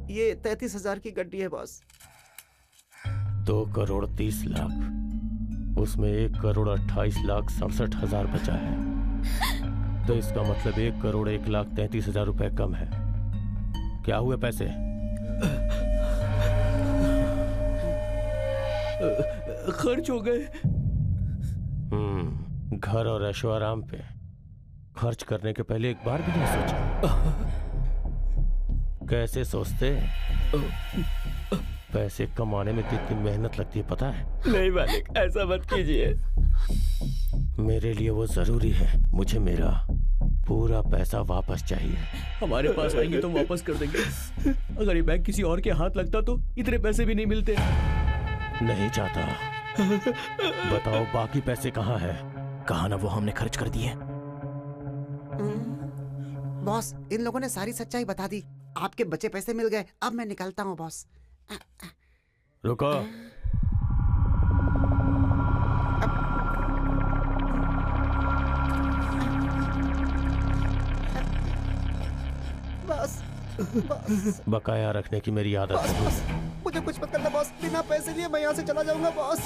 ये 33,000 की गड्डी है बॉस। 2,30,00,000, उसमें 1,28,67,000 बचा है, तो इसका मतलब 1,01,33,000 रुपए कम है। क्या हुए पैसे? खर्च हो गए। घर और ऐशो आराम पे खर्च करने के पहले एक बार भी नहीं सोचा? कैसे सोचते? पैसे कमाने में कितनी मेहनत लगती है पता है? नहीं मालिक, ऐसा मत कीजिए। मेरे लिए वो जरूरी है। मुझे मेरा पूरा पैसा वापस चाहिए। हमारे पास आएंगे तो वापस कर देंगे। अगर ये बैग किसी और के हाथ लगता तो इतने पैसे भी नहीं मिलते। नहीं चाहता। बताओ बाकी पैसे कहाँ है? कहा ना, वो हमने खर्च कर दिए। बॉस, इन लोगों ने सारी सच्चाई बता दी। आपके बचे पैसे मिल गए। अब मैं निकलता हूँ बॉस। रुको। बॉस, बॉस, बकाया रखने की मेरी आदत बॉस, नहीं। बॉस, मुझे कुछ मत करना बॉस। बिना पैसे लिए मैं यहाँ से चला जाऊंगा बॉस।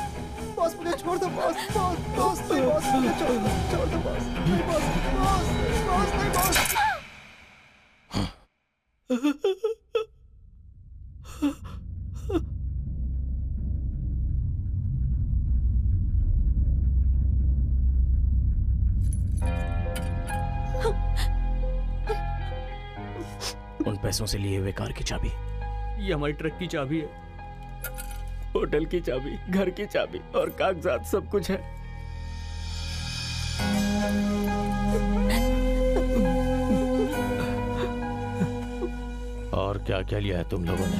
बॉस मुझे छोड़ दो बॉस। बॉस, बॉस, नहीं बॉस, मुझे छोड़ दो बॉस। नहीं बॉस, बॉस, बॉस, नहीं बॉस। उन पैसों से लिए हुए कार की चाबी, ये हमारी ट्रक की चाबी है, होटल की चाबी, घर की चाबी और कागजात, सब कुछ है। और क्या क्या लिया है तुम लोगों ने?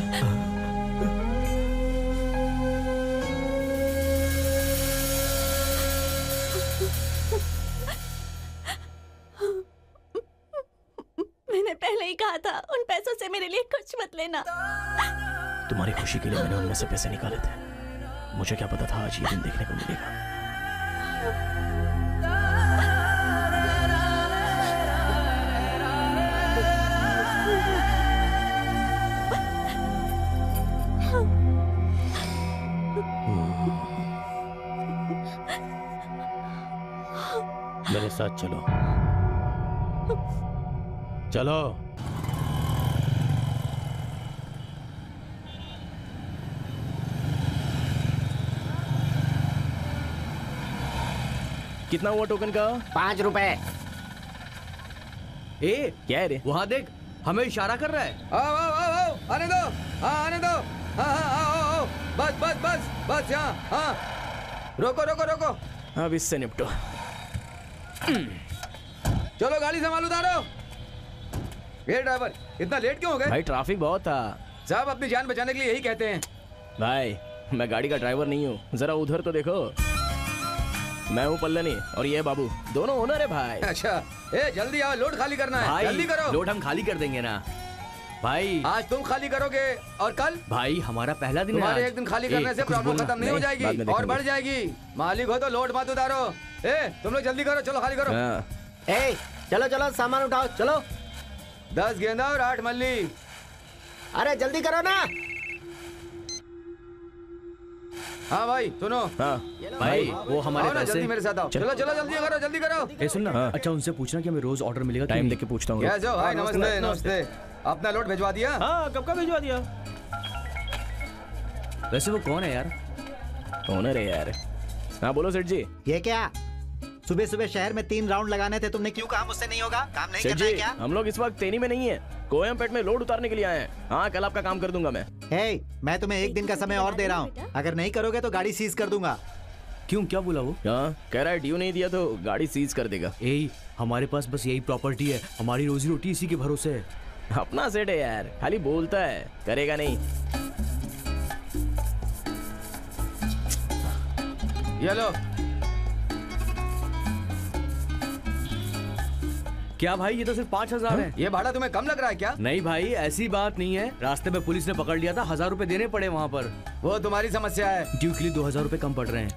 मैंने पहले ही कहा था, उन पैसों से मेरे लिए कुछ मत लेना। तुम्हारी खुशी के लिए मैंने उनमें से पैसे निकाले थे। मुझे क्या पता था आज ये दिन देखने को मिलेगा। मेरे साथ चलो। चलो। कितना हुआ टोकन का? 5 रुपए। ए, क्या है रे? वहां देख, हमें इशारा कर रहा है। आओ आओ आओ आओ, आने दो। हाँ आने दो। हाँ हाँ आओ आओ, बस बस बस बस यहाँ। हाँ रोको रोको रोको। अब इससे निपटो। चलो गाड़ी संभाल, उतारो। ये ड्राइवर, इतना लेट क्यों हो गए? भाई ट्रैफिक बहुत था। साहब अपनी जान बचाने के लिए यही कहते हैं। भाई मैं गाड़ी का ड्राइवर नहीं हूँ, जरा उधर तो देखो। मैं हूँ पल्लनी और ये बाबू, दोनों ओनर है भाई। अच्छा, ए जल्दी आओ, लोड खाली करना है। भाई जल्दी करो। लोड हम खाली कर देंगे ना भाई। आज तुम खाली करोगे और कल? भाई हमारा पहला दिन है। तुम्हारे एक दिन खाली करने से प्रॉब्लम खत्म नहीं हो जाएगी और बढ़ जाएगी। मालिक हो तो लोड मत उतारो। ए तुम लोग जल्दी करो, चलो खाली करो। ए चलो चलो, सामान उठाओ, चलो। 10 गेंदा और 8 मल्ली। अरे जल्दी करो ना। हाँ भाई सुनो। हाँ भाई, वो हमारे आओ ना, पैसे। जल्दी मेरे साथ आओ। चलो चलो जल्दी करो, जल्दी करो। ए सुन ना, अच्छा उनसे पूछना कि हमें रोज ऑर्डर मिलेगा। टाइम देके पूछता हूँ। कैसे हो भाई? नमस्ते नमस्ते। अपना लोड भिजवा दिया? हाँ, कब का भिजवा दिया। वैसे वो कौन है यार? ओनर है यार। हाँ बोलो सेठ जी। ये क्या? सुबह सुबह शहर में 3 राउंड लगाने थे, तुमने क्यों कहा मुझसे नहीं होगा? काम नहीं सेठ करना है जी, क्या? हम लोग इस वक्त तेनी में नहीं है, कोयमपेट में लोड उतारने के लिए आए हैं। हाँ कल आपका काम कर दूंगा मैं। हे, मैं तुम्हें 1 दिन का समय और दे रहा हूँ। अगर नहीं करोगे तो गाड़ी सीज कर दूंगा। क्यों, क्या बोला वो? हाँ कह रहा है ड्यू नहीं दिया तो गाड़ी सीज कर देगा। ए, हमारे पास बस यही प्रॉपर्टी है, हमारी रोजी रोटी इसी के भरोसे है। अपना सेठ है यार, खाली बोलता है, करेगा नहीं। ये लो। क्या भाई, ये तो सिर्फ 5,000 है। ये भाड़ा तुम्हें कम लग रहा है क्या? नहीं भाई, ऐसी बात नहीं है। रास्ते में पुलिस ने पकड़ लिया था, 1,000 रुपए देने पड़े वहाँ पर। वो तुम्हारी समस्या है। ड्यू के लिए 2,000 रुपए कम पड़ रहे हैं।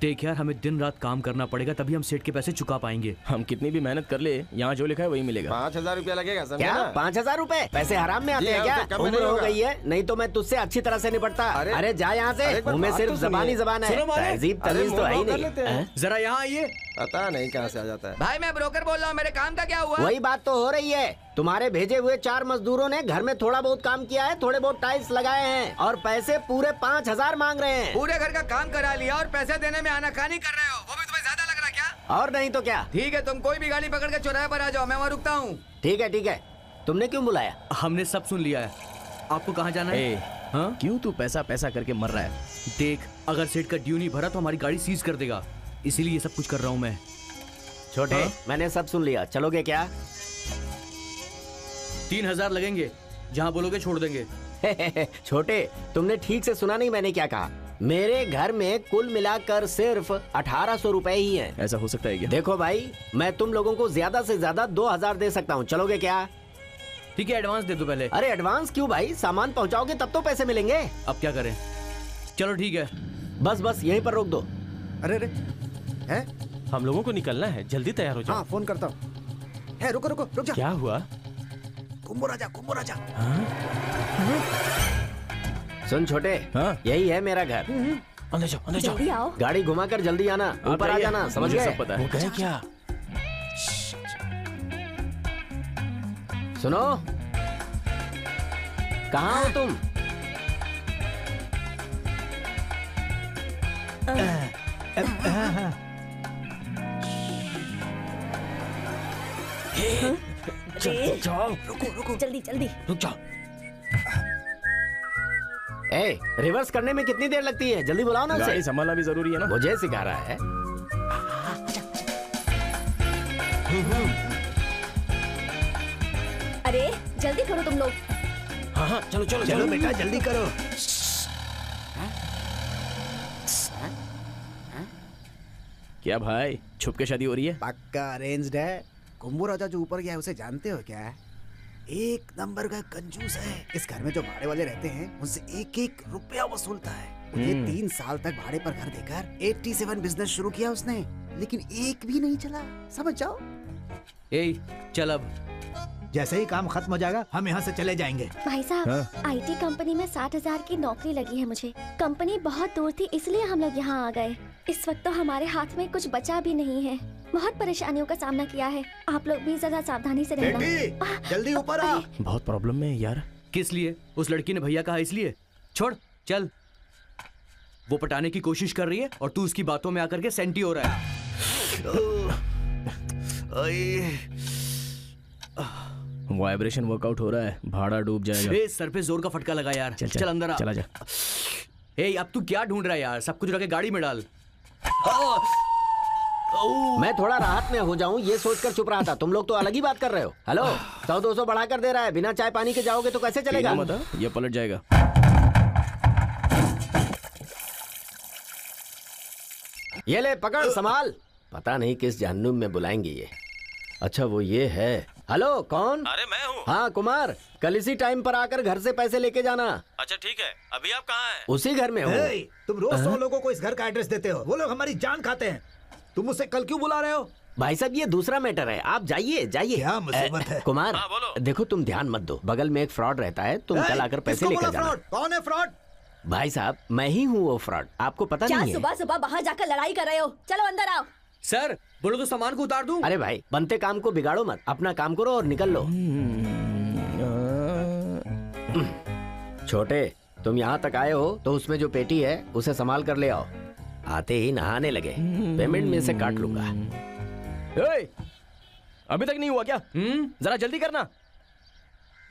देख यार, हमें दिन रात काम करना पड़ेगा तभी हम सेठ के पैसे चुका पाएंगे। हम कितनी भी मेहनत कर ले, यहाँ जो लिखा है वही मिलेगा। 5,000 रुपया लगेगा, समझे क्या ना? 5,000 रुपए पैसे हराम में आते जी, हैं क्या? उससे कम में उम्र नहीं हो होगा। गई है, नहीं तो मैं तुझसे अच्छी तरह से निपटता। अरे जा यहाँ से, एक बार मुंह में बात सिर्फ तो जबान ही सुनिए। जबान है, सुनो मालिक। तहजीब अरे तमीज तो है ही मोह कर लेते हैं। नहीं। जरा यहाँ आइए। पता नहीं कहाँ से आ जाता है। भाई मैं ब्रोकर बोल रहा हूँ, मेरे काम का क्या हुआ? वही बात तो हो रही है। तुम्हारे भेजे हुए 4 मजदूरों ने घर में थोड़ा बहुत काम किया है, थोड़े बहुत टाइल्स लगाए हैं और पैसे पूरे 5,000 मांग रहे हैं। पूरे घर का काम करा लिया और पैसे देने में आनाकानी कर रहे हो, वो भी तुम्हें ज्यादा लग रहा है क्या? और नहीं तो क्या। ठीक है, तुम कोई भी गाड़ी पकड़ के चौराहे पर आ जाओ, मैं वहाँ रुकता हूँ। ठीक है, तुमने क्यों बुलाया? हमने सब सुन लिया है। आपको कहाँ जाना है? हाँ? क्यों तू पैसा पैसा करके मर रहा है? देख, अगर सेठ का ड्यू नहीं भरा तो हमारी गाड़ी सीज कर देगा, इसीलिए ये सब कुछ कर रहा हूँ मैं। छोटे, मैंने सब सुन लिया, चलोगे क्या? 3,000 लगेंगे, जहाँ बोलोगे छोड़ देंगे। छोटे, तुमने ठीक से सुना नहीं मैंने क्या कहा? मेरे घर में कुल मिलाकर सिर्फ 1,800 रुपए ही हैं। ऐसा हो सकता है क्या? देखो भाई, मैं तुम लोगों को ज्यादा से ज्यादा 2,000 दे सकता हूँ, चलोगे क्या? ठीक है, एडवांस दे दो पहले। अरे एडवांस क्यों भाई, सामान पहुँचाओगे तब तो पैसे मिलेंगे। अब क्या करें? चलो ठीक है। बस यहीं पर रोक दो। अरे है? हम लोगों को निकलना है, जल्दी तैयार हो जाओ। हाँ फोन करता हूँ। है, रुको रुक जा। क्या हुआ? कुंभो राजा। सुन छोटे, हाँ? यही है मेरा घर। अंदर जाओ। जल्दी आओ। गाड़ी घुमाकर जल्दी आना, ऊपर आ जाना, समझ मुझे गए? सब पता है। वो गए क्या? सुनो, कहाँ हो तुम? रुको जल्दी रुक जाओ। ए, रिवर्स करने में कितनी देर लगती है? जल्दी बुलाओ ना गाड़ी उसे। संभालना भी जरूरी है ना। मुझे सिखा रहा है। अरे जल्दी करो तुम लोग। हाँ, चलो। चलो बेटा जल्दी करो। क्या भाई, छुप के शादी हो रही है? पक्का अरेंज्ड है। कुंभो राजा जो ऊपर गया है उसे जानते हो क्या? एक नंबर का कंजूस है। इस घर में जो भाड़े वाले रहते हैं उनसे 1-1 रुपया वसूलता है। मुझे 3 साल तक भाड़े पर घर देकर 87 बिजनेस शुरू किया उसने, लेकिन एक भी नहीं चला, समझ जाओ। ए, चल अब। जैसे ही काम खत्म हो जाएगा हम यहाँ से चले जाएंगे। भाई साहब, आईटी कंपनी में 60,000 की नौकरी लगी है मुझे। कंपनी बहुत दूर थी इसलिए हम लोग यहाँ आ गए। इस वक्त तो हमारे हाथ में कुछ बचा भी नहीं है। बहुत परेशानियों का सामना किया है। आप लोग भी जरा सावधानी से रहना। बेटी जल्दी ऊपर आ। बहुत प्रॉब्लम में है यार। किस लिए? उस लड़की ने भैया कहा इसलिए? छोड़, चल। वो पटाने की कोशिश कर रही है और तू उसकी बातों में आकर के सेंटी हो रहा है। वाइब्रेशन वर्कआउट हो रहा है, भाड़ा डूब जाएगा। ए, सर पे जोर का फटका लगा यार। चल अंदर आ। चला जा। ए, अब तू क्या ढूंढ रहा है यार? सब कुछ रख के गाड़ी में डाल। मैं थोड़ा राहत में हो जाऊं ये सोचकर चुप रहा था। तुम लोग तो अलग ही बात कर रहे हो। हेलो, 100-200 बढ़ा कर दे रहा है। बिना चाय पानी के जाओगे तो कैसे चलेगा? मत, ये पलट जाएगा। ये ले पकड़, संभाल। पता नहीं किस जहन्नुम में बुलाएंगे ये। अच्छा वो ये है। हेलो, कौन? अरे मैं हूँ। हाँ कुमार, कल इसी टाइम पर आकर घर से पैसे लेके जाना। अच्छा ठीक है, अभी आप कहाँ हैं? उसी घर में हूँ। ए, तुम रोज 100 लोगों को इस घर का एड्रेस देते हो, वो लोग हमारी जान खाते हैं। तुम मुझसे कल क्यों बुला रहे हो? भाई साहब ये दूसरा मैटर है, आप जाइए। क्या मुसीबत है? कुमार, हाँ, बोलो। देखो तुम ध्यान मत दो, बगल में एक फ्रॉड रहता है, तुम कल आकर पैसे लेकर जाना। फ्रॉड कौन है? फ्रॉड भाई साहब मैं ही हूँ वो फ्रॉड, आपको पता क्या नहीं है? सुबह सुबह बाहर जाकर लड़ाई कर रहे हो? चलो अंदर आओ। सर बोलो तो सामान को उतार दूं। अरे भाई बनते काम को बिगाड़ो मत, अपना काम करो और निकल लो। छोटे, तुम यहाँ तक आए हो तो उसमें जो पेटी है उसे संभाल कर ले आओ। आते ही नहाने लगे, पेमेंट में से काट लूंगा। ए, अभी तक नहीं हुआ क्या? जरा जल्दी करना।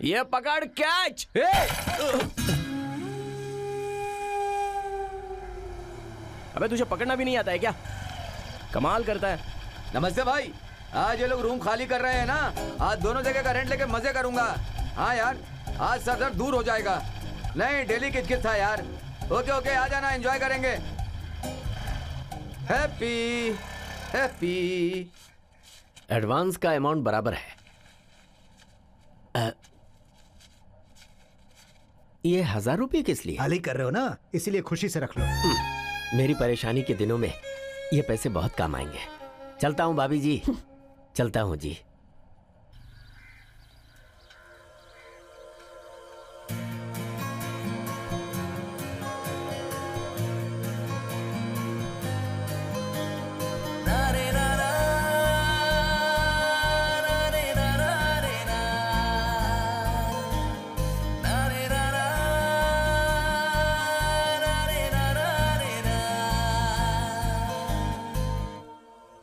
ये पकड़, कैच। अबे तुझे पकड़ना भी नहीं आता है क्या? कमाल करता है। नमस्ते भाई, आज ये लोग रूम खाली कर रहे हैं ना, आज दोनों जगह का रेंट लेके मजे करूंगा। हाँ यार, आज सर दर्द दूर हो जाएगा। नहीं, डेली किचकिच था यार। ओके ओके, आ जाना, एंजॉय करेंगे। Happy happy. एडवांस का अमाउंट बराबर है। ये 1000 रुपये किस लिए? हाल ही कर रहे हो ना, इसीलिए खुशी से रख लो। मेरी परेशानी के दिनों में ये पैसे बहुत काम आएंगे। चलता हूँ भाभी जी, चलता हूँ जी।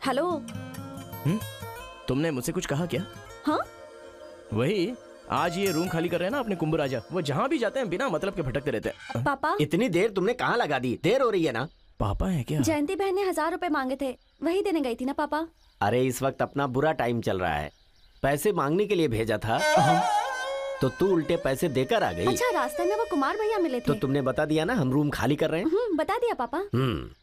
हेलो। तुमने मुझसे कुछ कहा क्या? हाँ? वही आज ये रूम खाली कर रहे हैं ना अपने कुंभ राजा, वो जहाँ भी जाते हैं बिना मतलब के भटकते रहते हैं। पापा, इतनी देर तुमने कहाँ लगा दी? देर हो रही है ना। पापा है क्या? जयंती बहन ने 1000 रुपए मांगे थे, वही देने गई थी ना पापा। अरे इस वक्त अपना बुरा टाइम चल रहा है, पैसे मांगने के लिए भेजा था तो तू उल्टे पैसे देकर आ गई। अच्छा, रास्ते में वो कुमार भैया मिले थे। तो तुमने बता दिया ना हम रूम खाली कर रहे हैं। बता दिया पापा।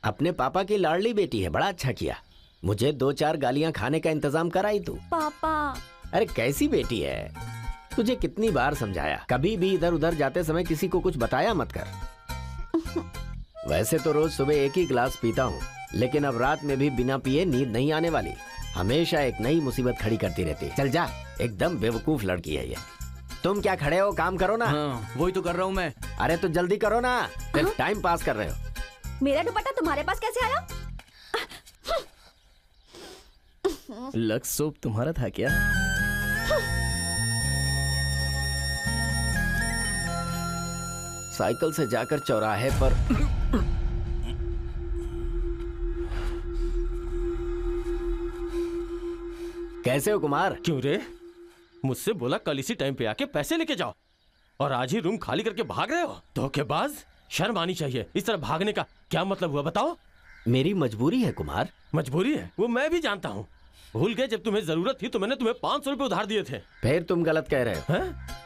अपने पापा की लाडली बेटी है, बड़ा अच्छा किया। मुझे 2-4 गालियां खाने का इंतजाम कराई तू। पापा, अरे कैसी बेटी है, तुझे कितनी बार समझाया, कभी भी इधर उधर जाते समय किसी को कुछ बताया मत कर। वैसे तो रोज सुबह एक ही गिलास पीता हूँ, लेकिन अब रात में भी बिना पिए नींद नहीं आने वाली। हमेशा एक नई मुसीबत खड़ी करती रहती। चल जा, एकदम बेवकूफ लड़की है ये। तुम क्या खड़े हो, काम करो ना। हाँ, वही तो कर रहा हूँ मैं। अरे तो जल्दी करो ना, सिर्फ टाइम पास कर रहे हो। मेरा दुपट्टा तुम्हारे पास कैसे आया? लक्स सोप तुम्हारा था क्या? साइकिल से जाकर चौराहे पर कैसे हो कुमार? क्यों रे? मुझसे बोला कल इसी टाइम पे आके पैसे लेके जाओ, और आज ही रूम खाली करके भाग रहे हो। धोखेबाज, शर्म आनी चाहिए। इस तरह भागने का क्या मतलब हुआ बताओ? मेरी मजबूरी है कुमार। मजबूरी है वो मैं भी जानता हूँ। भूल गए जब तुम्हें जरूरत थी तो मैंने तुम्हें 500 रुपए उधार दिए थे। फिर तुम गलत कह रहे हो। है?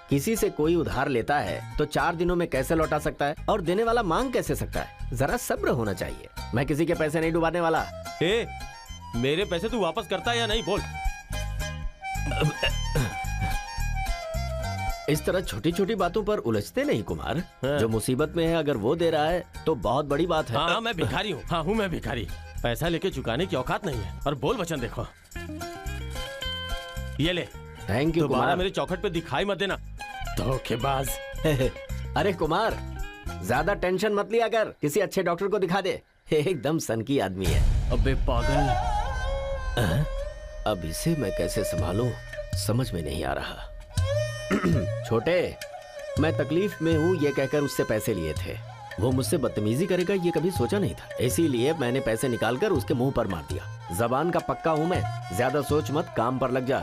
किसी से कोई उधार लेता है तो 4 दिनों में कैसे लौटा सकता है, और देने वाला मांग कैसे सकता है? जरा सब्र होना चाहिए। मैं किसी के पैसे नहीं डुबाने वाला। ए, मेरे पैसे तू वापस करता है या नहीं बोल। इस तरह छोटी छोटी बातों पर उलझते नहीं कुमार। जो मुसीबत में है अगर वो दे रहा है तो बहुत बड़ी बात है। हाँ, मैं भिखारी हूँ। हाँ, हूँ मैं भिखारी। पैसा लेके चुकाने की औकात नहीं है। और बोल वचन देखो, ये ले। थैंक यू दोबारा कुमार। मेरी चौखट पे दिखाई मत देना, धोखेबाज। अरे कुमार, ज्यादा टेंशन मत लिया कर, किसी अच्छे डॉक्टर को दिखा दे। एकदम सनकी आदमी है। अबे पागल। अब इसे मैं कैसे संभालूं समझ में नहीं आ रहा। छोटे, मैं तकलीफ में हूँ ये कहकर उससे पैसे लिए थे। वो मुझसे बदतमीजी करेगा ये कभी सोचा नहीं था, इसीलिए मैंने पैसे निकालकर उसके मुंह पर मार दिया। जबान का पक्का हूँ मैं, ज्यादा सोच मत, काम पर लग जा।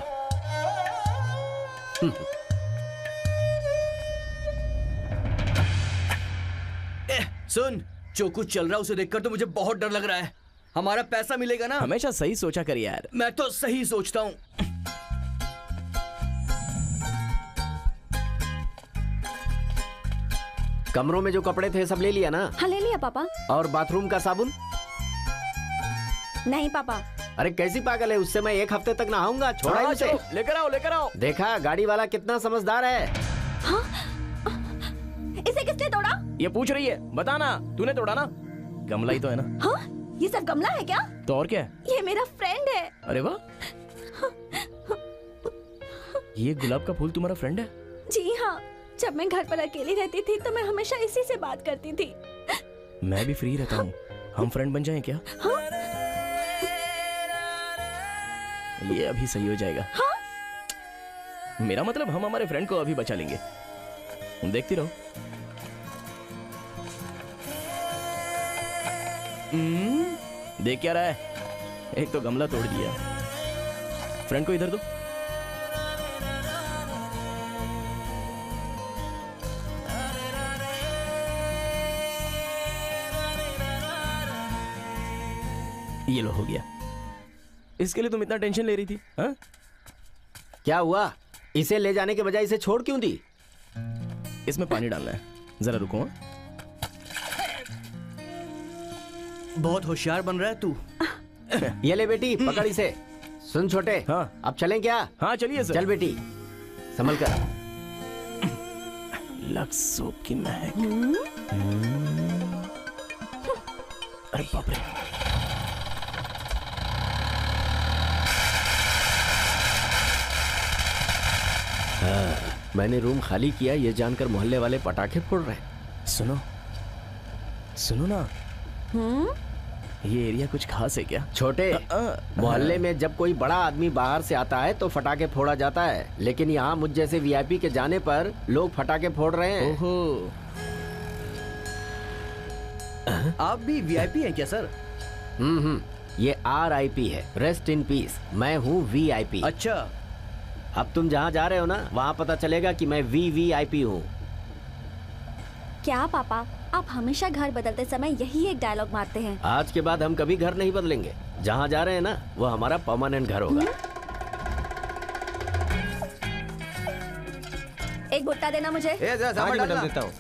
सुन, जो कुछ चल रहा है उसे देखकर तो मुझे बहुत डर लग रहा है। हमारा पैसा मिलेगा ना? हमेशा सही सोचा कर यार। मैं तो सही सोचता हूँ। कमरों में जो कपड़े थे सब ले लिया ना? हाँ, ले लिया पापा। और बाथरूम का साबुन? नहीं पापा। अरे कैसी पागल है, उससे मैं 1 हफ्ते तक नहाऊंगा। छोड़ा ही उसे। लेकर आओ, लेकर आओ। देखा गाड़ी वाला कितना समझदार है। हाँ? इसे किसने तोड़ा? ये पूछ रही है, बताना तूने तोड़ा ना? गमला ही तो है ना? हाँ? ये सब गमला है क्या? तो और क्या है? ये मेरा फ्रेंड है। अरे वाह, ये गुलाब का फूल तुम्हारा फ्रेंड है? जी हाँ, जब मैं घर पर अकेली रहती थी तो मैं हमेशा इसी से बात करती थी। मैं भी फ्री रहता हूँ, हम फ्रेंड बन जाएं क्या? हाँ? ये अभी सही हो जाएगा। हाँ? मेरा मतलब हम हमारे फ्रेंड को अभी बचा लेंगे, देखती रहो। देख क्या रहा है? एक तो गमला तोड़ दिया। फ्रेंड को इधर दो। ये लो, हो गया। इसके लिए तुम इतना टेंशन ले रही थी? हाँ? क्या हुआ? इसे ले जाने के बजाय इसे छोड़ क्यों दी? इसमें पानी डालना है, जरा रुको। हाँ? बहुत होशियार बन रहा है तू। ये ले बेटी, पकड़ इसे। सुन छोटे, हाँ? अब चलें क्या? हाँ चलिए सर। चल बेटी, संभल कर। लक्स सोप की महक। अरे बाप रे। मैंने रूम खाली किया ये जानकर मोहल्ले वाले पटाखे फोड़ रहे हैं। सुनो सुनो ना, ये एरिया कुछ खास है क्या? छोटे, मोहल्ले में जब कोई बड़ा आदमी बाहर से आता है तो फटाके फोड़ा जाता है, लेकिन यहाँ मुझ जैसे वीआईपी के जाने पर लोग फटाके फोड़ रहे हैं। ओहो, आप भी वीआईपी हैं क्या सर? ये RIP है, रेस्ट इन पीस। मैं हूँ VIP। अच्छा, अब तुम जहाँ जा रहे हो ना वहाँ पता चलेगा कि मैं VVIP हूँ। क्या पापा, आप हमेशा घर बदलते समय यही एक डायलॉग मारते हैं। आज के बाद हम कभी घर नहीं बदलेंगे। जहाँ जा रहे हैं ना वो हमारा परमानेंट घर होगा। एक भुट्टा देना मुझे। ए जरा सांभर डालना। देता हूँ।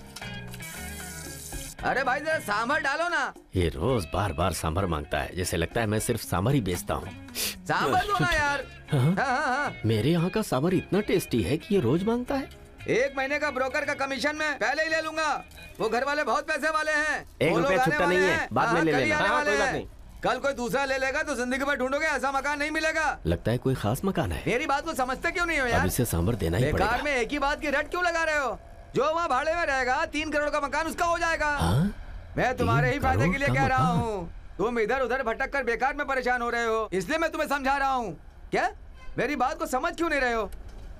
अरे भाई जरा सांभर डालो ना। ये रोज बार बार सांभर मांगता है, जैसे लगता है मैं सिर्फ सांभर ही बेचता हूँ। सांभर दो ना यार। हाँ। मेरे यहाँ का सांभर इतना टेस्टी है कि ये रोज मांगता है। 1 महीने का ब्रोकर का कमीशन मैं पहले ही ले लूंगा। वो घर वाले बहुत पैसे वाले हैं। 1 वो लोग रुपया आने छुट्टा वाले नहीं हैं। है, बाद में ले कल ही लेना। आने हाँ, वाले कोई बात हैं। नहीं। कल कोई दूसरा ले लेगा तो जिंदगी भर ढूंढोगे, ऐसा मकान नहीं मिलेगा। लगता है कोई खास मकान है। मेरी बात को समझते क्यों नहीं हो अब यार? इसे सांभर देना ही बेकार पड़ेगा। में एक ही बात की रट क्यों लगा रहे हो? जो वहाँ भाड़े में रहेगा 3 करोड़ का मकान उसका हो जाएगा। हाँ? मैं तुम्हारे ही 3 फायदे के करोड़ लिए का कह रहा मकान? हूँ। तुम इधर उधर भटक कर बेकार में परेशान हो रहे हो, इसलिए मैं तुम्हें समझा रहा हूँ। क्या मेरी बात को समझ क्यों नहीं रहे हो?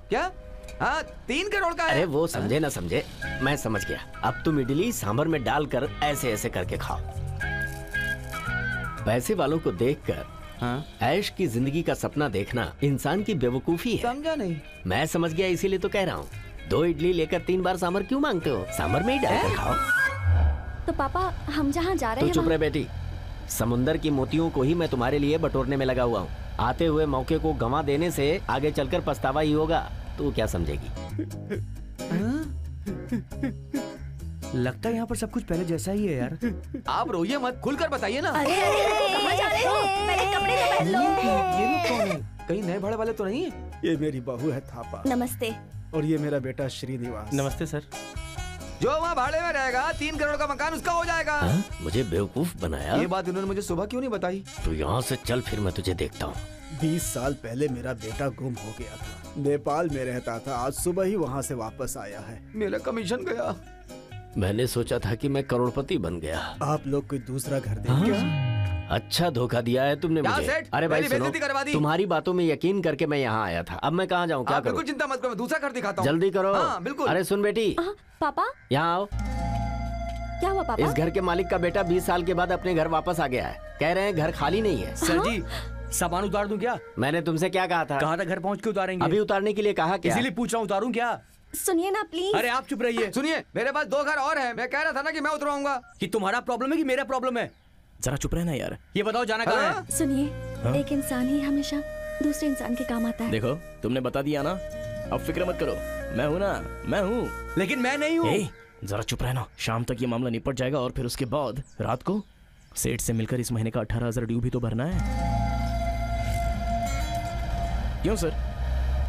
क्या? हाँ, 3 करोड़ का है। अरे वो समझे ना समझे, मैं समझ गया। अब तुम इडली सांभर में डालकर ऐसे ऐसे करके खाओ। पैसे वालों को देखकर ऐश की जिंदगी का सपना देखना इंसान की बेवकूफी है। समझा नहीं। मैं समझ गया, इसीलिए तो कह रहा हूँ। 2 इडली लेकर 3 बार सांभर क्यों मांगते हो? सांभर में ही डालकर खाओ। तो पापा, हम जहाँ जा रहे तो हैं चुप रहे वहाँ- बेटी। समुंदर की मोतियों को ही मैं तुम्हारे लिए बटोरने में लगा हुआ हूँ। आते हुए मौके को गंवा देने से आगे चलकर पछतावा ही होगा। तू क्या समझेगी? लगता है यहाँ पर सब कुछ पहले जैसा ही है यार। आप रोइए मत, खुलकर बताइए ना। अरे कहाँ जा रहे हो? पहले कपड़े तो पहन लो। ये लोग कौन है? कहीं नए भाड़े वाले तो नहीं है? ये मेरी बहू है थापा नमस्ते। और ये मेरा बेटा श्रीनिवास। नमस्ते सर। जो वहाँ भाड़े में रहेगा 3 करोड़ का मकान उसका हो जाएगा। हाँ? मुझे बेवकूफ बनाया? ये बात इन्होंने मुझे सुबह क्यों नहीं बताई? तू यहाँ से चल, फिर मैं तुझे देखता हूँ। 20 साल पहले मेरा बेटा गुम हो गया था। नेपाल में रहता था, आज सुबह ही वहाँ से वापस आया है। मेरा कमीशन गया। मैंने सोचा था कि मैं करोड़पति बन गया। आप लोग कोई दूसरा घर देंगे? अच्छा धोखा दिया है तुमने क्या मुझे। सेठ? अरे भाई मेरी सुनो, बेइज्जती करवा दी। तुम्हारी बातों में यकीन करके मैं यहाँ आया था। अब मैं कहाँ जाऊँ, क्या आप करूँ? बिल्कुल चिंता मत करो, मैं दूसरा घर दिखाता हूँ। जल्दी करो। हाँ, बिल्कुल। अरे सुन बेटी, हाँ, पापा, यहाँ आओ। क्या हुआ पापा? इस घर के मालिक का बेटा 20 साल के बाद अपने घर वापस आ गया है। कह रहे हैं घर खाली नहीं है। सर जी, सामान उतार दूं क्या? मैंने तुमसे क्या कहा था? कहाँ तक घर पहुँच के उतारेंगे? अभी उतारने के लिए कहा क्या? इसीलिए पूछ रहा हूँ, उतारूं क्या? सुनिए ना प्लीज। अरे आप चुप रहिए। सुनिए, मेरे पास 2 घर और हैं। मैं कह रहा था ना कि मैं उतरवाऊंगा। कि तुम्हारा प्रॉब्लम है कि मेरा प्रॉब्लम है? जरा चुप रहना यार। ये बताओ जाना कहाँ है? सुनिए, हाँ? एक इंसान ही हमेशा दूसरे इंसान के काम आता है। देखो, तुमने बता दिया ना, अब फिक्र मत करो। मैं हूँ ना, मैं हूँ। लेकिन मैं नहीं हूँ। ए, जरा चुप रहना। शाम तक ये मामला निपट जाएगा और फिर उसके बाद रात को सेठ से मिलकर इस महीने का 18,000 ड्यू भी तो भरना है। क्यों सर?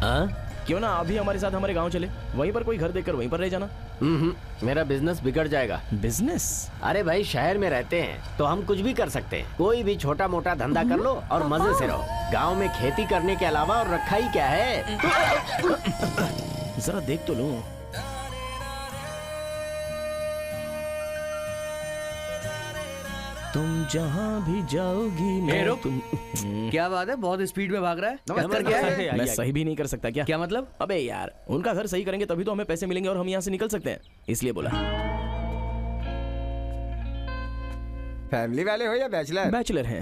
हाँ? क्यों ना अभी हमारे साथ हमारे गांव चले, वहीं पर कोई घर देखकर वहीं पर रह जाना। मेरा बिजनेस बिगड़ जाएगा। बिजनेस? अरे भाई शहर में रहते हैं तो हम कुछ भी कर सकते हैं। कोई भी छोटा मोटा धंधा कर लो और मजे से रहो। गांव में खेती करने के अलावा और रखा ही क्या है? जरा देख तो लो। तुम जहाँ भी जाओगी मैं रुक। तुम। क्या बात है, बहुत स्पीड में भाग रहा है। नमस्कार, क्या क्या है? है? मैं सही भी नहीं कर सकता क्या? क्या मतलब? अबे यार, उनका घर सही करेंगे तभी तो हमें पैसे मिलेंगे और हम यहाँ से निकल सकते हैं, इसलिए बोला। फैमिली वाले हो या बैचलर? बैचलर हैं।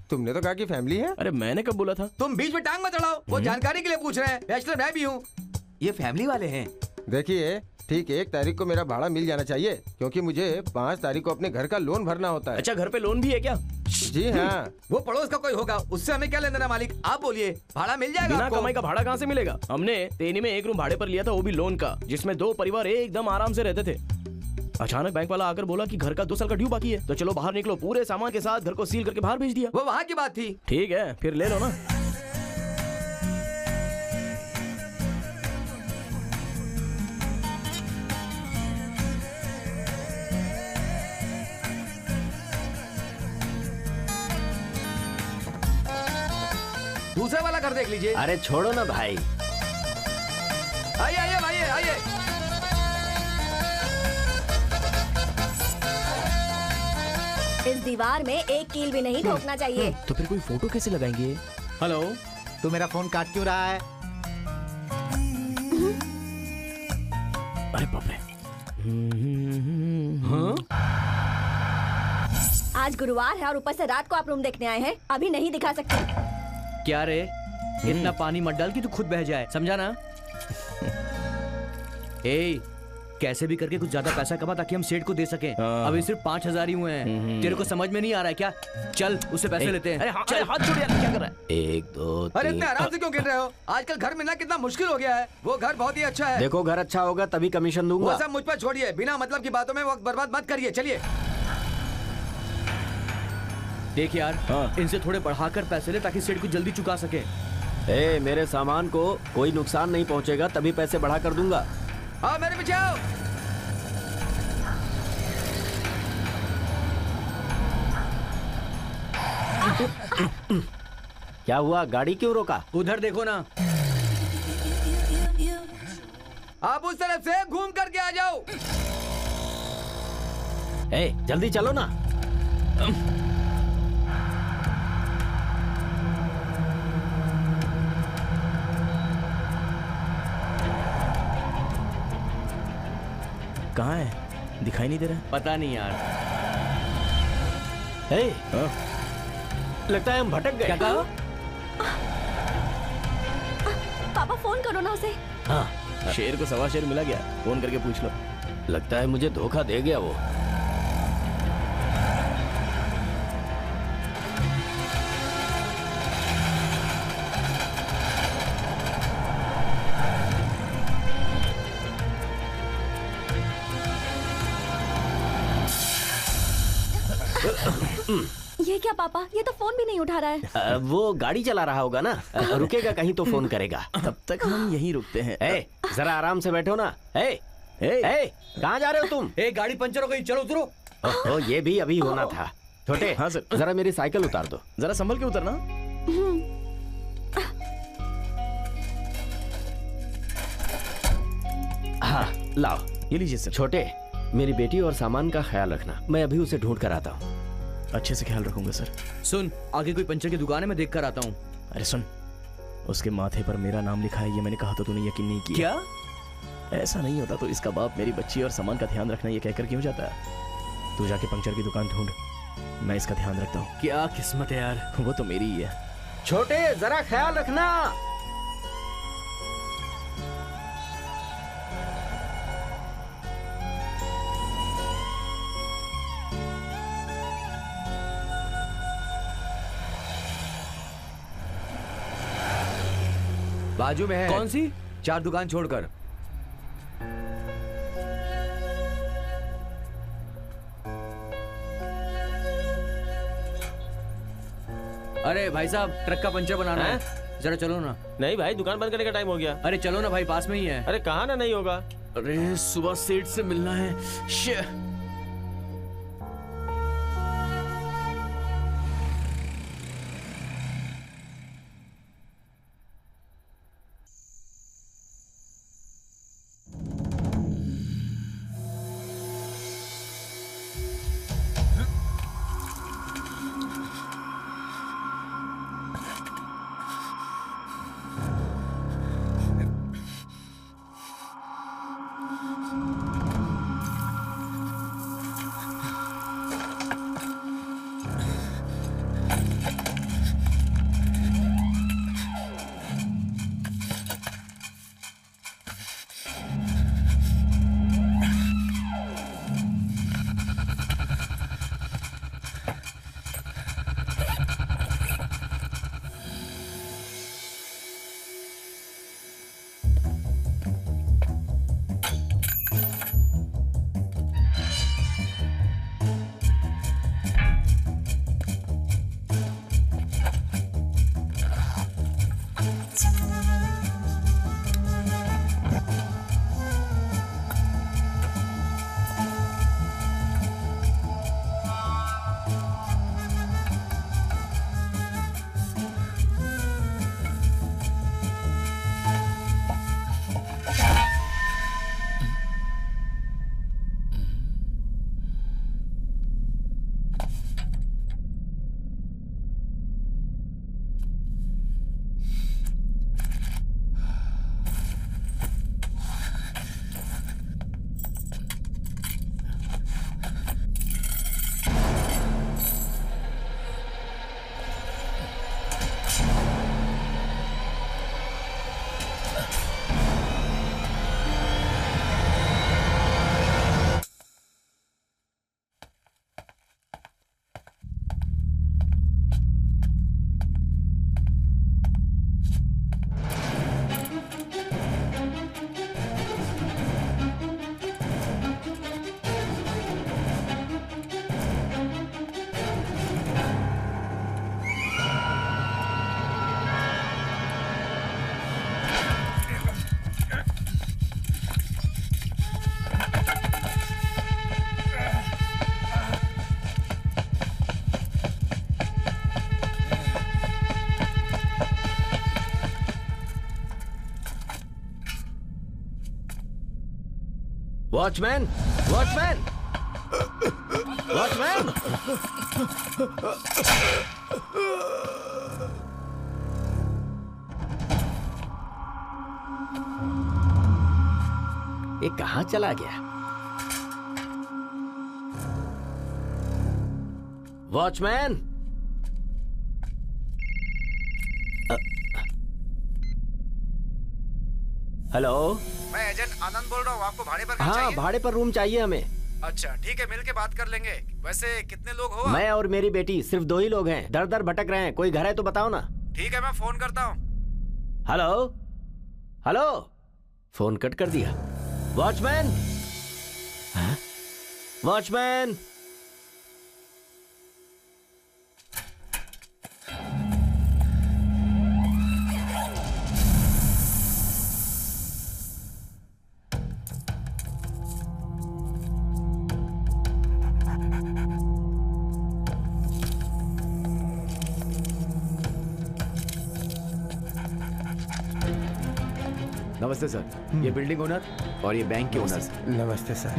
तुमने तो कहा कि फैमिली है। अरे मैंने कब बोला था? तुम बीच में टांग मत चढ़ाओ। वो जानकारी के लिए पूछ रहे हैं। बैचलर मैं भी हूँ। ये फैमिली वाले हैं। देखिए, ठीक 1 तारीख को मेरा भाड़ा मिल जाना चाहिए, क्योंकि मुझे 5 तारीख को अपने घर का लोन भरना होता है। अच्छा, घर पे लोन भी है क्या? जी हाँ। वो पड़ोस का कोई होगा, उससे हमें क्या लेना देना मालिक? आप बोलिए, भाड़ा मिल जाएगा बिना आपको। कमाई का भाड़ा कहाँ से मिलेगा? हमने तेनी में 1 रूम भाड़े पर लिया था, वो भी लोन का, जिसमें 2 परिवार एकदम आराम से रहते थे। अचानक बैंक वाला आकर बोला कि घर का 2 साल का ड्यू बाकी है, तो चलो बाहर निकलो। पूरे सामान के साथ घर को सील करके बाहर भेज दिया। वो वहाँ की बात थी। ठीक है, फिर ले लो ना। दूसरा वाला घर देख लीजिए। अरे छोड़ो ना भाई, आइए आइए भाई आइए। इस दीवार में एक कील भी नहीं ठोकना चाहिए। तो फिर कोई फोटो कैसे लगाएंगे? हेलो, तू मेरा फोन काट क्यों रहा है? अरे बाप रे। आज गुरुवार है और ऊपर से रात को आप रूम देखने आए हैं, अभी नहीं दिखा सकते। क्या रे, इतना पानी मत डाल कि तू खुद बह जाए, समझा ना? ए, कैसे भी करके कुछ ज्यादा पैसा कमा ताकि हम सेठ को दे सकें। अभी सिर्फ 5,000 ही हुए हैं। तेरे को समझ में नहीं आ रहा है क्या? चल उससे पैसे लेते हैं। अरे हाथ छोड़ यार, क्या कर रहा है? 1 2 अरे 3 इतने आराम से क्यों गिर रहे हो? आजकल घर मिलना कितना मुश्किल हो गया है। वो घर बहुत ही अच्छा है। देखो घर अच्छा होगा तभी कमीशन वो दूंगा। सब मुझ पर छोड़िए, बिना मतलब की बातों में वक्त बर्बाद मत करिए। चलिए। देख यार, इनसे थोड़े बढ़ाकर पैसे ले ताकि सेठ को जल्दी चुका सके। ए, मेरे सामान को कोई नुकसान नहीं पहुंचेगा तभी पैसे बढ़ा कर दूंगा। आओ मेरे पीछे आओ। क्या हुआ, गाड़ी क्यों रोका? उधर देखो ना। आप उस तरफ से घूम करके आ जाओ। ए, जल्दी चलो ना। कहाँ है? दिखाई नहीं दे रहा। पता नहीं यार। ए, लगता है हम भटक गए। क्या कहा? पापा फोन करो ना उसे। हाँ, शेर को सवा शेर मिला गया, फोन करके पूछ लो। लगता है मुझे धोखा दे गया वो। ये क्या पापा, ये तो फोन भी नहीं उठा रहा है। वो गाड़ी चला रहा होगा ना, रुकेगा कहीं तो फोन करेगा। तब तक हम यहीं रुकते हैं। ए, जरा आराम से बैठो ना। ए, कहाँ जा रहे हो तुम? ए, गाड़ी पंचर हो गई, चलो उतरो। ओहो, ये भी अभी होना था। छोटे, हाँ सर। जरा मेरी साइकिल उतार दो। जरा संभल के उतरना। हाँ, लाओ। ये लीजिए सर। छोटे, मेरी बेटी और सामान का ख्याल रखना, मैं अभी उसे ढूंढ कर आता हूँ। अच्छे से ख्याल रखूंगा सर। सुन, आगे कोई पंचर की दुकान है, मैं देख कर आता हूँ। अरे सुन, उसके माथे पर मेरा नाम लिखा है, ये मैंने कहा तो तूने यकीन नहीं किया। क्या? ऐसा नहीं होता तो इसका बाप मेरी बच्ची और सामान का ध्यान रखना ये कहकर क्यों जाता है? तू जाके पंचर की दुकान ढूंढ, मैं इसका ध्यान रखता हूँ। क्या किस्मत है यार। वो तो मेरी ही है। छोटे, जरा ख्याल रखना। बाजू में है। कौन सी? 4 दुकान छोड़कर। अरे भाई साहब, ट्रक का पंचर बनाना है, जरा चलो ना। नहीं भाई, दुकान बंद करने का टाइम हो गया। अरे चलो ना भाई, पास में ही है। अरे कहाँ ना नहीं होगा। अरे सुबह सेठ से मिलना है। Watchman, watchman, watchman! ये कहाँ चला गया? वॉचमैन! हेलो, मैं एजेंट आनंद बोल रहा हूँ। आपको भाड़े पर हाँ, भाड़े पर रूम चाहिए हमें। अच्छा ठीक है, मिल के बात कर लेंगे। वैसे कितने लोग हो? मैं और मेरी बेटी, सिर्फ 2 ही लोग हैं। दर दर भटक रहे हैं, कोई घर है तो बताओ ना। ठीक है, मैं फोन करता हूँ। हेलो, हेलो, फोन कट कर दिया। Watchman, watchman! नमस्ते सर, ये बिल्डिंग ओनर और ये बैंक के ओनर। नमस्ते सर।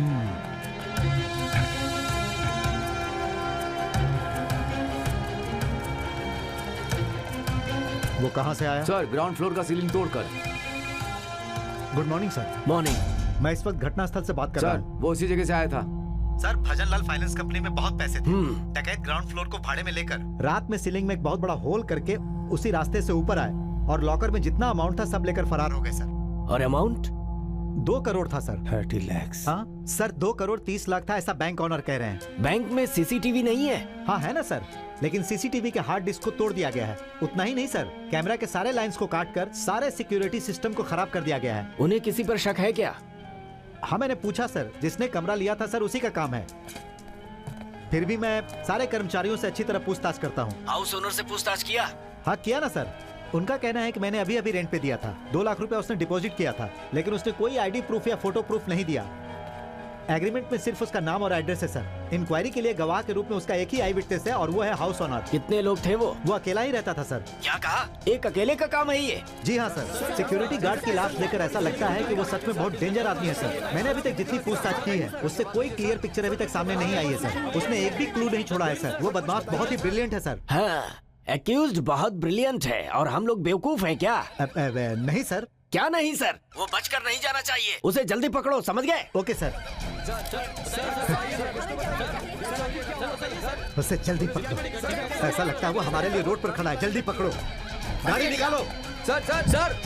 वो कहाँ से आया? सर, ग्राउंड फ्लोर का सीलिंग तोड़कर। Good morning sir. मॉर्निंग। मैं इस वक्त घटनास्थल से बात कर रहा सर, हूँ। वो उसी जगह से आया था। सर, भजनलाल फाइनेंस कंपनी में बहुत पैसे थे। डकैत ग्राउंड फ्लोर को भाड़े में लेकर रात में सीलिंग में एक बहुत बड़ा होल करके उसी रास्ते से ऊपर आए और लॉकर में जितना अमाउंट था सब लेकर फरार हो गए सर। और अमाउंट? 2 करोड़ था सर। 30 लाख। हाँ सर, 2 करोड़ 30 लाख था, ऐसा बैंक ऑनर कह रहे हैं। बैंक में सीसीटीवी नहीं है? हाँ है ना सर, लेकिन सीसीटीवी के हार्ड डिस्क को तोड़ दिया गया है। उतना ही नहीं सर, कैमरा के सारे लाइंस को काटकर सारे सिक्योरिटी सिस्टम को खराब कर दिया गया है। उन्हें किसी पर शक है क्या? हाँ मैंने पूछा सर, जिसने कमरा लिया था सर उसी का काम है। फिर भी मैं सारे कर्मचारियों से अच्छी तरह पूछताछ करता हूँ। हाउस ओनर से पूछताछ किया? हाँ किया ना सर। उनका कहना है कि मैंने अभी अभी रेंट पे दिया था। 2 लाख रुपया उसने डिपॉजिट किया था, लेकिन उसने कोई आईडी प्रूफ या फोटो प्रूफ नहीं दिया। एग्रीमेंट में सिर्फ उसका नाम और एड्रेस है सर। इंक्वायरी के लिए गवाह के रूप में उसका एक ही आई विटनेस है और वो है हाउस ओनर। कितने लोग थे वो? वो अकेला ही रहता था सर। क्या कहा? एक अकेले का काम है ये? जी हाँ सर, सिक्योरिटी गार्ड की लाश देखकर ऐसा लगता है कि वो सच में बहुत डेंजर आदमी है सर। मैंने अभी तक जितनी पूछताछ की है उससे कोई क्लियर पिक्चर अभी तक सामने नहीं आई है सर। उसने एक भी क्लू नहीं छोड़ा है सर। वो बदमाश बहुत ही ब्रिलियंट है सर। हाँ, एक्यूज्ड बहुत ब्रिलियंट है और हम लोग बेवकूफ हैं क्या? नहीं सर। क्या नहीं सर? वो बचकर नहीं जाना चाहिए। उसे जल्दी पकड़ो, समझ गए? Okay sir. उसे जल्दी पकड़ो। ऐसा लगता है वो हमारे लिए रोड पर खड़ा है। जल्दी पकड़ो, गाड़ी निकालो। सर सर सर,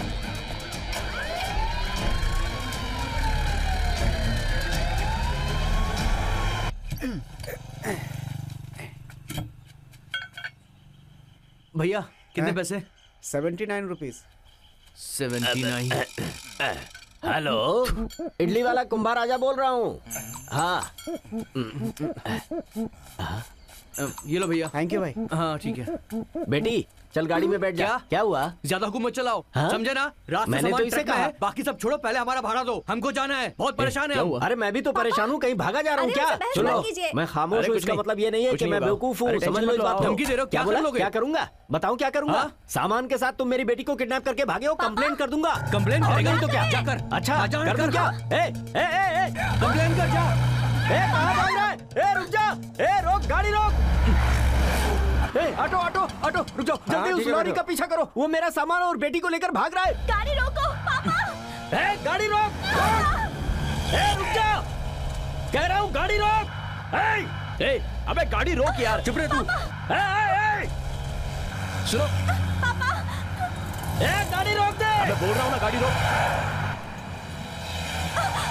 भैया कितने पैसे? 79 रुपीज। 79। हेलो, इडली वाला कुंभार राजा बोल रहा हूँ। हाँ, ये लो भैया। थैंक यू भाई। हाँ ठीक है। बेटी चल गाड़ी में बैठ जा। क्या हुआ? ज्यादा हुक्म मत चलाओ, हाँ? समझे ना? रात में मैंने सामान तो इसे ट्रक में कहा। है, बाकी सब छोड़ो, पहले हमारा भाड़ा दो, हमको जाना है, बहुत परेशान है हम। अरे मैं भी तो परेशान हूँ, कहीं भागा जा रहा हूँ अरे क्या? उनसे बहस सुनो, मत कीजिए। मैं खामोश अरे हूँ, कुछ इसका नहीं, मतलब ये नहीं है कुछ कि नहीं मैं होगा। बेवकूफ हूँ। अरे समझ टेंशन लो मत इस लो, बात आप को। धमकी दे रहे हो, क्या बोला? कर लोगे? क्या करूंगा? बताओ क्या करूंगा? हाँ? सामान के साथ तुम मेरी बेटी को किडनैप करके भागे हो, कंप्लेंट कर दूंगा। कंप्लेन और करेगा नहीं तो क्या? जाकर। अच्छा, हाँ, जा, कर दूं कर, क्या? कंप्लेन कर जा। कहाँ भाग रहा है? रुक जा। रोक, गाड़ी रोक। ऑटो ऑटो ऑटो रुक जाओ, जल्दी उस लॉरी का पीछा करो, वो मेरा सामान और बेटी को लेकर भाग रहा है। गाड़ी रोको पापा। गाड़ी रोक, रुक जा, कह रहा हूँ गाड़ी रोक। अबे गाड़ी रोक यार, चुप रहे तू। सुनो पापा, गाड़ी रोक दे। मैं बोल रहा हूँ ना गाड़ी रोक।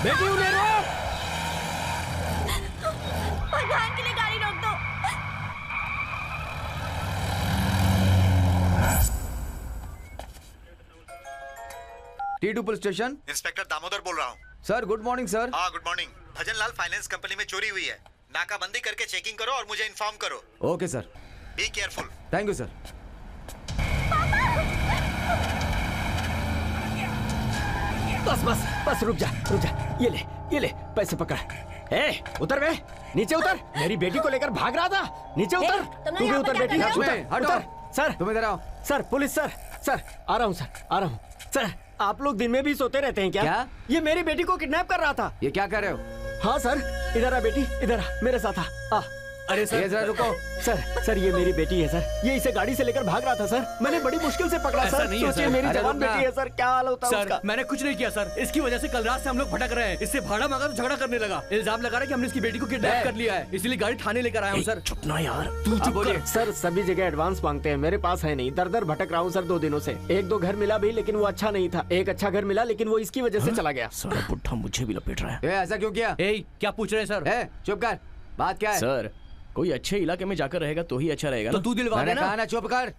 बेटी उन्हें रोक। भगवान के लिए गाड़ी रोक दो। T2 police station. Inspector Damodar बोल रहा हूँ। Sir good morning sir. हाँ good morning. Bhajanlal finance company में चोरी हुई है, नाकाबंदी करके चेकिंग करो और मुझे इन्फॉर्म करो। Okay sir. Be careful. Thank you sir. बस बस बस रुक जा, ये ले पैसे पकड़। उतर बे, नीचे उतर, मेरी बेटी को लेकर भाग रहा था, नीचे उतर। तू भी उतर बेटी, उतर। सर तुम इधर आओ। सर पुलिस सर, आ रहा हूँ सर। आप लोग दिन में भी सोते रहते हैं क्या? ये मेरी बेटी को किडनैप कर रहा था। ये क्या कर रहे हो? हाँ सर, इधर आ बेटी, इधर आ, मेरे साथ आ। अरे सर जरा रुको। सर ये मेरी बेटी है सर, ये इसे गाड़ी से लेकर भाग रहा था सर, मैंने बड़ी मुश्किल से पकड़ा सर। सोचिए मेरी जवान बेटी है सर, क्या हाल होता है उसका। मैंने कुछ नहीं किया सर, इसकी वजह से कल रात से हम लोग भटक रहे हैं। इससे भाड़ा मांगा तो झगड़ा करने लगा, इल्जाम लगा रहा है कि हमने इसकी बेटी को किडनैप कर लिया है, इसलिए गाड़ी थाने लेकर आया हूँ सर। चुप ना यार, तू चुप कर। सर सभी जगह एडवांस मांगते हैं, मेरे पास है नहीं, दर दर भटक रहा हूँ सर 2 दिनों से। 1-2 घर मिला भी लेकिन वो अच्छा नहीं था, एक अच्छा घर मिला लेकिन वो इसकी वजह से चला गया। साला बुढ़ा मुझे भी लपेट रहा है। ऐसा क्यों किया? क्या पूछ रहे हैं सर? चुप कर, बात क्या है? सर कोई अच्छे इलाके में जाकर रहेगा तो ही अच्छा रहेगा तो ना? तू दिलवा मैंने देना। कहा ना चुप कर।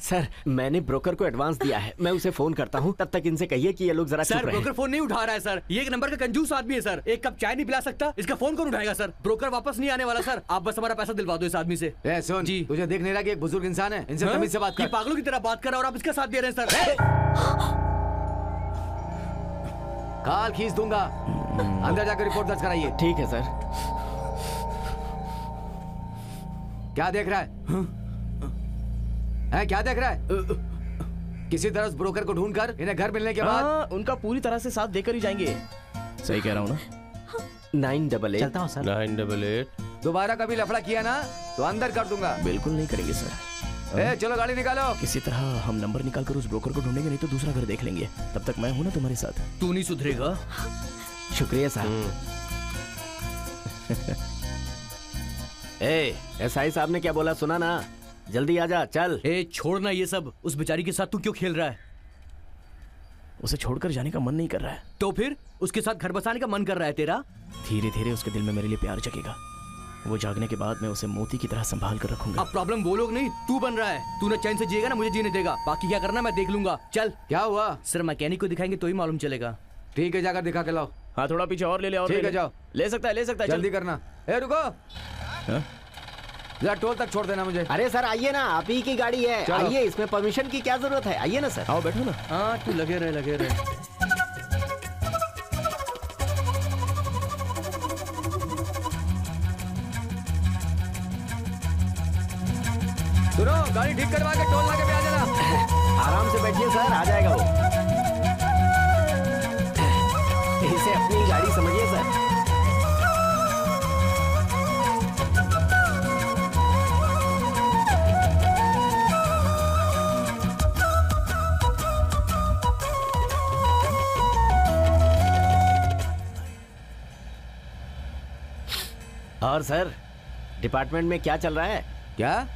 सर मैंने ब्रोकर को एडवांस दिया है, मैं उसे फोन करता हूँ, तब तक इनसे कहिए कि ये लोग जरा चुप सर रहें। ब्रोकर फोन नहीं उठा रहा है सर, ये एक नंबर का कंजूस आदमी है सर, एक कप चाय नहीं पिला सकता, इसका फोन कौन उठाएगा सर? ब्रोकर वापस नहीं आने वाला सर, आप बस हमारा पैसा दिलवा दो इस आदमी से। सुन जी, तुझे देख नहीं रहा कि एक बुजुर्ग इंसान है, इनसे तमीज से बात ये कर। पागलों की तरह बात कर रहा है और आप इसका साथ दे रहे हैं सर। काल खींच दूंगा, अंदर जाकर रिपोर्ट दर्ज कराइए। ठीक है सर। क्या देख रहा है? क्या देख रहा है? किसी तरह उस ब्रोकर को ढूंढकर इन्हें घर मिलने के बाद उनका पूरी तरह से साथ देकर ही जाएंगे। सही कह रहा हूँ ना? 988 चलता हूँ सर। 988। दोबारा कभी लफड़ा किया ना तो अंदर कर दूंगा। बिल्कुल नहीं करेंगे सर। चलो गाड़ी निकालो। किसी तरह हम नंबर निकाल कर उस ब्रोकर को ढूंढेंगे, नहीं तो दूसरा घर देख लेंगे। तब तक मैं हूं ना तुम्हारे साथ। तू नहीं सुधरेगा। शुक्रिया साहब। एसआई साहब ने क्या बोला सुना ना? जल्दी आजा, चल। छोड़ना ये सब, उस बेचारी के साथ तू क्यों खेल रहा है? उसे छोड़कर जाने का मन नहीं कर रहा है। तो फिर उसके साथ घर बसाने का मन कर रहा है तेरा? धीरे धीरे उसके दिल में मेरे लिए प्यार जगेगा। वो जागने के बाद मैं उसे मोती की तरह संभाल कर रखूंगा। अब प्रॉब्लम वो लोग नहीं, तू बन रहा है। तू ना चैन से जिएगा ना मुझे जीने देगा, बाकी क्या करना मैं देख लूंगा। चल। क्या हुआ? सर मैकेनिक को दिखाएंगे तो ही मालूम चलेगा। ठीक है, जाकर दिखा के लाओ। हाँ थोड़ा पीछे और ले ले। और ठीक है, जाओ। ले सकता है जल्दी करना। रुको, जरा टोल तक छोड़ देना मुझे। अरे सर आइए ना, आप ही की गाड़ी है, आइए, इसमें परमिशन की क्या जरूरत है? आइए ना सर। आओ बैठो ना। हाँ तू लगे रहे। सुनो, गाड़ी ठीक करवा के टोल नाके पे आ जाना। आराम से बैठिए सर, आ जाएगा वो। इसे अपनी गाड़ी समझिए सर। और सर डिपार्टमेंट में क्या चल रहा है? क्या?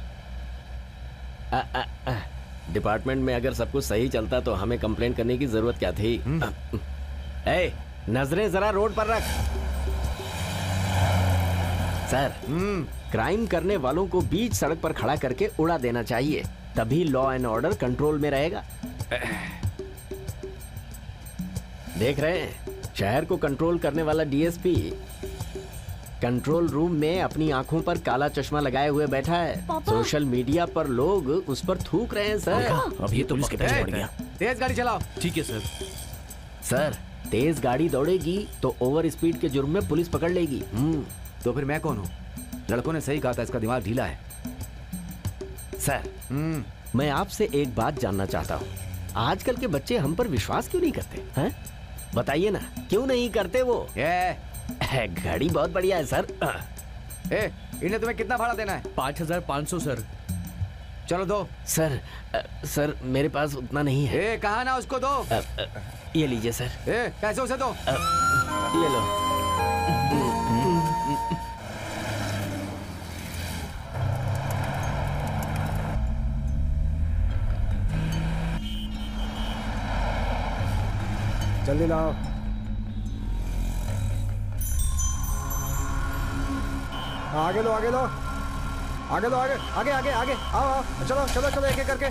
डिपार्टमेंट में अगर सब कुछ सही चलता तो हमें कंप्लेंट करने की जरूरत क्या थी? नजरें जरा रोड पर रख। सर क्राइम करने वालों को बीच सड़क पर खड़ा करके उड़ा देना चाहिए, तभी लॉ एंड ऑर्डर कंट्रोल में रहेगा। देख रहे हैं, शहर को कंट्रोल करने वाला डीएसपी कंट्रोल रूम में अपनी आंखों पर काला चश्मा लगाए हुए बैठा है। सोशल मीडिया पर लोग उस पर थूक रहे हैं सर। अभी तो पुलिस के पीछे पड़ गया। तेज गाड़ी चलाओ। ठीक है सर। सर तेज गाड़ी दौड़ेगी तो ओवर स्पीड के जुर्म में पुलिस पकड़ लेगी। तो फिर मैं कौन हूँ? लड़कों ने सही कहा था, इसका दिमाग ढीला है। सर मैं आपसे एक बात जानना चाहता हूँ, आजकल के बच्चे हम पर विश्वास क्यों नहीं करते हैं? बताइए ना, क्यों नहीं करते वो? घड़ी बहुत बढ़िया है सर। इन्हें तुम्हें कितना भाड़ा देना है? 5500 सर। चलो दो। सर मेरे पास उतना नहीं है। कहा ना उसको दो। ये लीजिए सर। पैसे उसे दो। ले लो। जल्दी लाओ। आगे लो, आगे लो, आगे लो, आगे आगे आगे आगे आओ आओ, चलो चलो चलो, एक एक करके।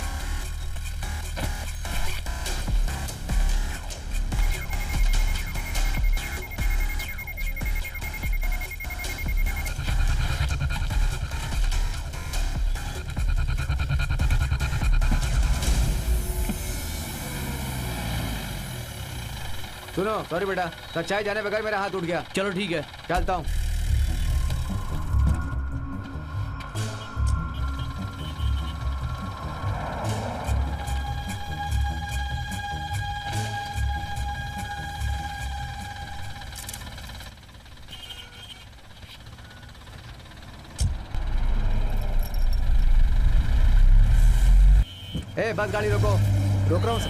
सुनो, सॉरी बेटा, सच्चाई जाने बगैर मेरा हाथ उठ गया। चलो ठीक है, चलता हूँ। बस गाड़ी रोको। रोक रहा हूँ सर।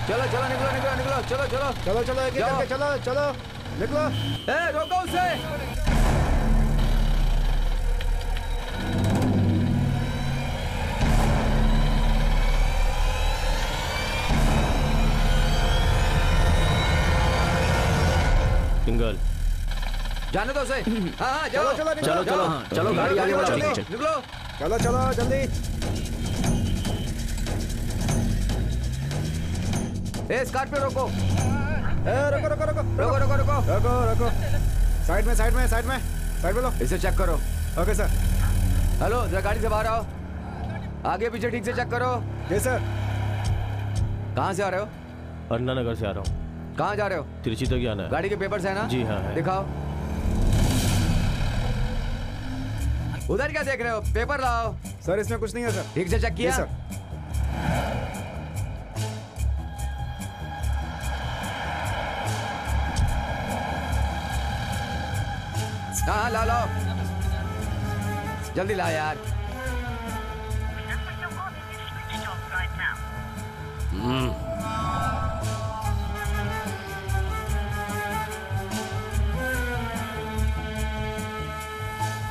चलो चलो, निकलो निकलो निकलो, चलो चलो चलो चलो, एक एक करके चलो चलो, निकलो। रोको उसे। सिंगल जाने दो उसे। हाँ चलो जाओ। चलो चलो चलो गाड़ी आगे बढ़ाओ। निकलो। चलो चलो जल्दी। स्कॉर्पियो रोको। रुको रुको रुको रोको रोको रोको रुको रुको। साइड में साइड में साइड में साइड में लो। इसे चेक करो। Okay sir. हेलो, जरा गाड़ी से बाहर आओ। आगे पीछे ठीक से चेक करो। जी सर। कहाँ से आ रहे हो? अन्ना नगर से आ रहा हूँ। कहाँ जा रहे हो? तिरछी तक जाना है। गाड़ी के पेपर्स है ना? जी हाँ है। दिखाओ। उधर क्या देख रहे हो? पेपर लाओ। सर इसमें कुछ नहीं है सर। ठीक से चेक किया? जी सर। हाँ ला लो, जल्दी ला यार।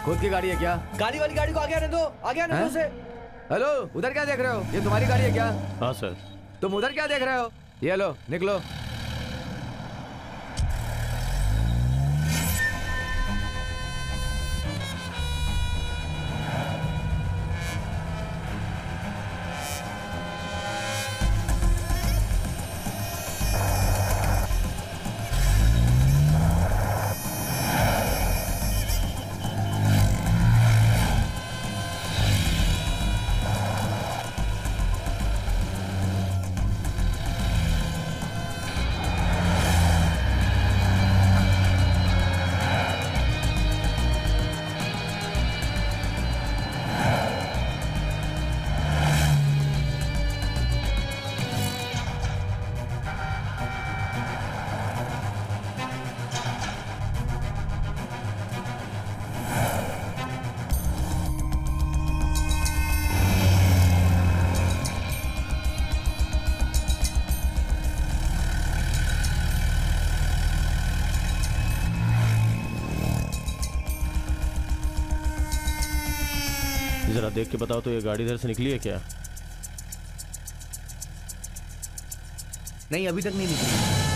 खुद की गाड़ी है क्या? गाड़ी वाली गाड़ी को आगे आने दो, आगे आने दो उसे। हेलो, उधर क्या देख रहे हो? ये तुम्हारी गाड़ी है क्या? हाँ सर। तुम उधर क्या देख रहे हो? ये लो, निकलो। जरा देख के बताओ तो, ये गाड़ी इधर से निकली है क्या? नहीं, अभी तक नहीं निकली।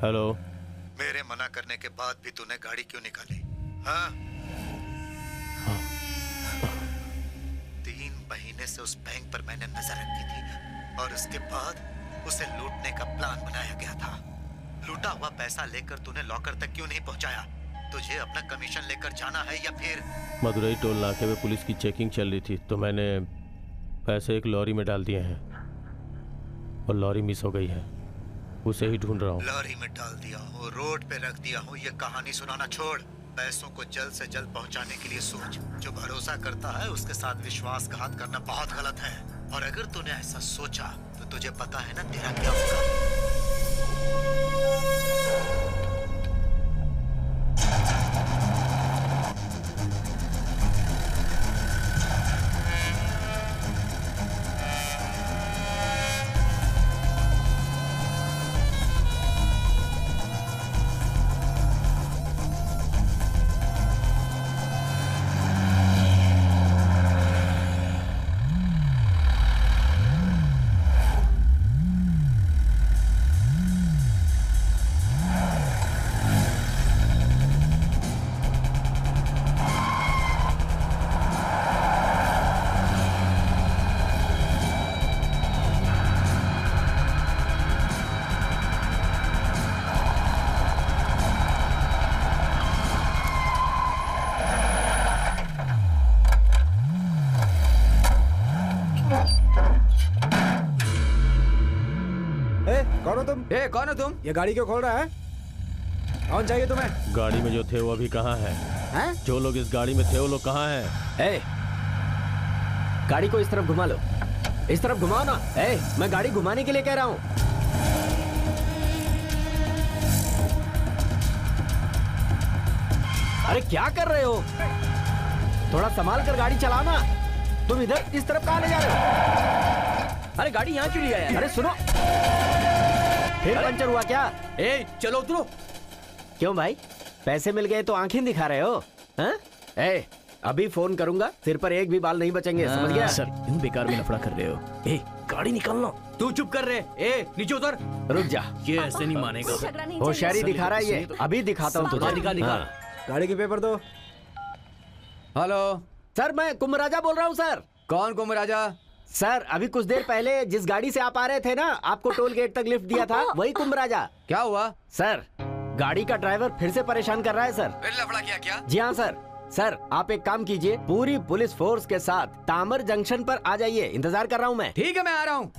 हेलो। मेरे मना करने के बाद भी तूने गाड़ी क्यों निकाली? हाँ? 3 महीने से उस बैंक पर मैंने नजर रखी थी और उसके बाद उसे लूटने का प्लान बनाया गया था। लूटा हुआ पैसा लेकर तूने लॉकर तक क्यों नहीं पहुंचाया? तुझे अपना कमीशन लेकर जाना है या फिर? मदुरई टोल नाके में पुलिस की चेकिंग चल रही थी तो मैंने पैसे एक लॉरी में डाल दिए हैं और लॉरी मिस हो गई है, उसे ही ढूंढ रहा हूँ। लॉरी में डाल दिया हो, रोड पे रख दिया हो, ये कहानी सुनाना छोड़। पैसों को जल्द से जल्द पहुंचाने के लिए सोच। जो भरोसा करता है उसके साथ विश्वासघात करना बहुत गलत है। और अगर तूने ऐसा सोचा तो तुझे पता है ना तेरा क्या होगा। कौन हो तुम? ये गाड़ी क्यों खोल रहा है? कौन चाहिए तुम्हें? गाड़ी में जो थे वो अभी कहाँ है? हैं? जो लोग इस गाड़ी में थे वो लोग कहाँ हैं? गाड़ी को इस तरफ घुमा लो, इस तरफ घुमाओ ना। मैं गाड़ी घुमाने के लिए कह रहा हूँ। अरे क्या कर रहे हो? थोड़ा संभाल कर गाड़ी चलाओ ना। तुम इधर इस तरफ कहाँ ले जा रहे हो? अरे गाड़ी यहाँ क्यों ले आया? अरे सुनो, फिर पंचर हुआ क्या? चलो उतरो। क्यों भाई, पैसे मिल गए तो आंखें दिखा रहे हो? हाँ? अभी फोन करूंगा, सिर पर एक भी बाल नहीं बचेंगे, समझ गया? सर क्यों बेकार में लफड़ा कर रहे हो? गाड़ी निकालना। तू चुप कर रहे। नीचे उतर। रुक जा, ये ऐसे नहीं मानेगा। होशियारी दिखा रहा है ये। अभी दिखाता हूँ तुझे। निकाल। गाड़ी के पेपर दो। हेलो सर, मैं कुंभराजा बोल रहा हूँ सर। कौन कुंभराजा? सर अभी कुछ देर पहले जिस गाड़ी से आप आ रहे थे ना, आपको टोल गेट तक लिफ्ट दिया था, वही कुंभराजा। क्या हुआ? सर गाड़ी का ड्राइवर फिर से परेशान कर रहा है सर। फिर लफड़ा किया क्या? जी हाँ सर। सर आप एक काम कीजिए, पूरी पुलिस फोर्स के साथ तामर जंक्शन पर आ जाइए, इंतजार कर रहा हूँ मैं। ठीक है, मैं आ रहा हूँ।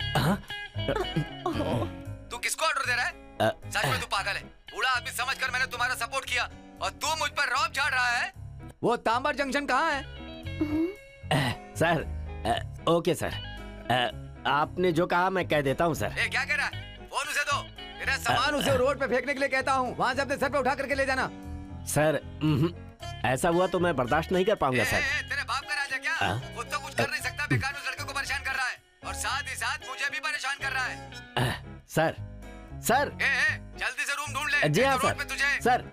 तू किसको ऑर्डर दे रहा है? सच में तू पागल है। बूढ़ा आदमी समझकर मैंने तुम्हारा सपोर्ट किया और तू मुझ पर रौब झाड़ रहा है। वो तांबर जंक्शन कहाँ है? सर ओके सर, आपने जो कहा मैं कह देता हूँ सर। क्या कह रहा है? फोन उसे दो। मेरा सामान उसे रोड पे फेंकने के लिए कहता हूँ, वहाँ से अपने सर पे उठा करके ले जाना। सर ऐसा हुआ तो मैं बर्दाश्त नहीं कर पाऊंगा सर। तेरे बाप का राज है क्या? खुद तो कुछ कर नहीं सकता, बेकार उस लड़के को परेशान कर रहा है और साथ ही साथ मुझे भी परेशान कर रहा है। सर जल्दी से रूम ढूंढ ले। जी हाँ सर।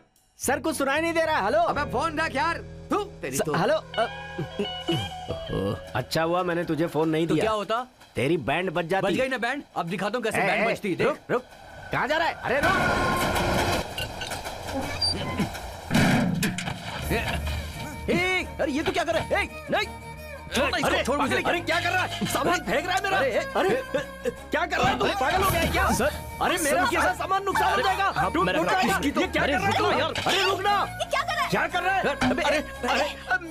सर कुछ सुनाई नहीं दे रहा है। हेलो, अबे फोन रख यार। हेलो। अच्छा हुआ मैंने तुझे फोन नहीं दिया। क्या होता? तेरी बैंड बज जाती। बज गई ना बैंड। अब दिखाता हूँ कैसे बैंड बजती है। रुक, कहाँ जा रहा है? अरे रुक। अरे ये तो क्या कर रहा है? नहीं छोड़ मुझे। अरे क्या कर रहा है? सामान फेंक रहा है मेरा। अरे क्या कर रहा है? तुम पागल हो गया है क्या? सर अरे मेरा क्या सामान नुकसान हो जाएगा। ये क्या कर रहा है यार? अरे रुक ना, क्या कर रहा है? अरे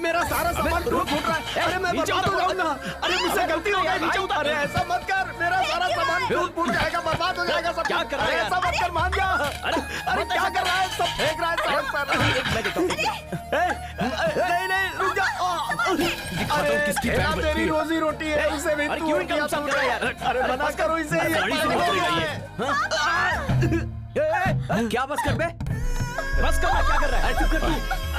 मेरा सारा सामान टूट रहा है। अरे मैं बर्बाद हो जाऊंगा। अरे मुझसे गलती हो गई, नीचे उतार। अरे ऐसा मत कर, मेरा सारा सामान टूट जाएगा, बर्बाद हो जाएगा सब। क्या कर रहा है? ऐसा मत कर, मान जा। अरे क्या कर रहा है? सब फेंक रहा है सड़क पर। नहीं रुक जा। अरे तेरी रोजी रोटी है, इसे भी तू क्या समझ रहा है यार? अरे मना करो इसे। क्या बस कर बे? बस कर, क्या कर रहा है? चुप कर तू।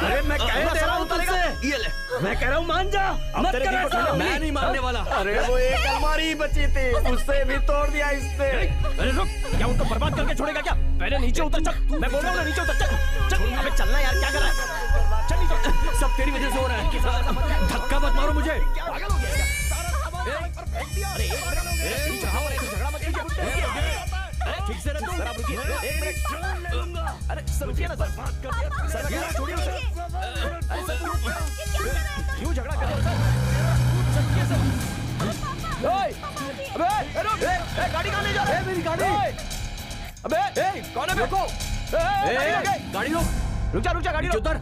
अरे मैं कह रहा हूँ तुझसे, ये ले, मैं कह रहा हूँ मान जा। मत कर ऐसा। मैं नहीं मानने वाला। अरे वो एक अलमारी ही बची थी, उससे भी तोड़ दिया इसने। अरे रुक, क्या उनको बर्बाद करके छोड़ेगा क्या? पहले नीचे उतर। चल, मैं बोल रहा हूँ ना, नीचे उतर। चल अबे चलना यार, क्या कर रहा है? चल नीचे। सब तेरी वजह से हो रहा है। धक्का मत मारो मुझे। पागल हो गया? अरे झगड़ा मत कीजिए। ठीक से रख दो। सर आप रुकिए, एक मिनट। अरे सर रुकिए ना सर, बात कर दिया सर, क्या छोड़िए सर। अरे सर क्यों झगड़ा कर रहे हो सर? सर रुकिए सर। अबे रुक, गाड़ी कहाँ ले जा रहे? मेरी गाड़ी। अबे कौन है? रुको, गाड़ी रुक जा गाड़ी रुक। उतर।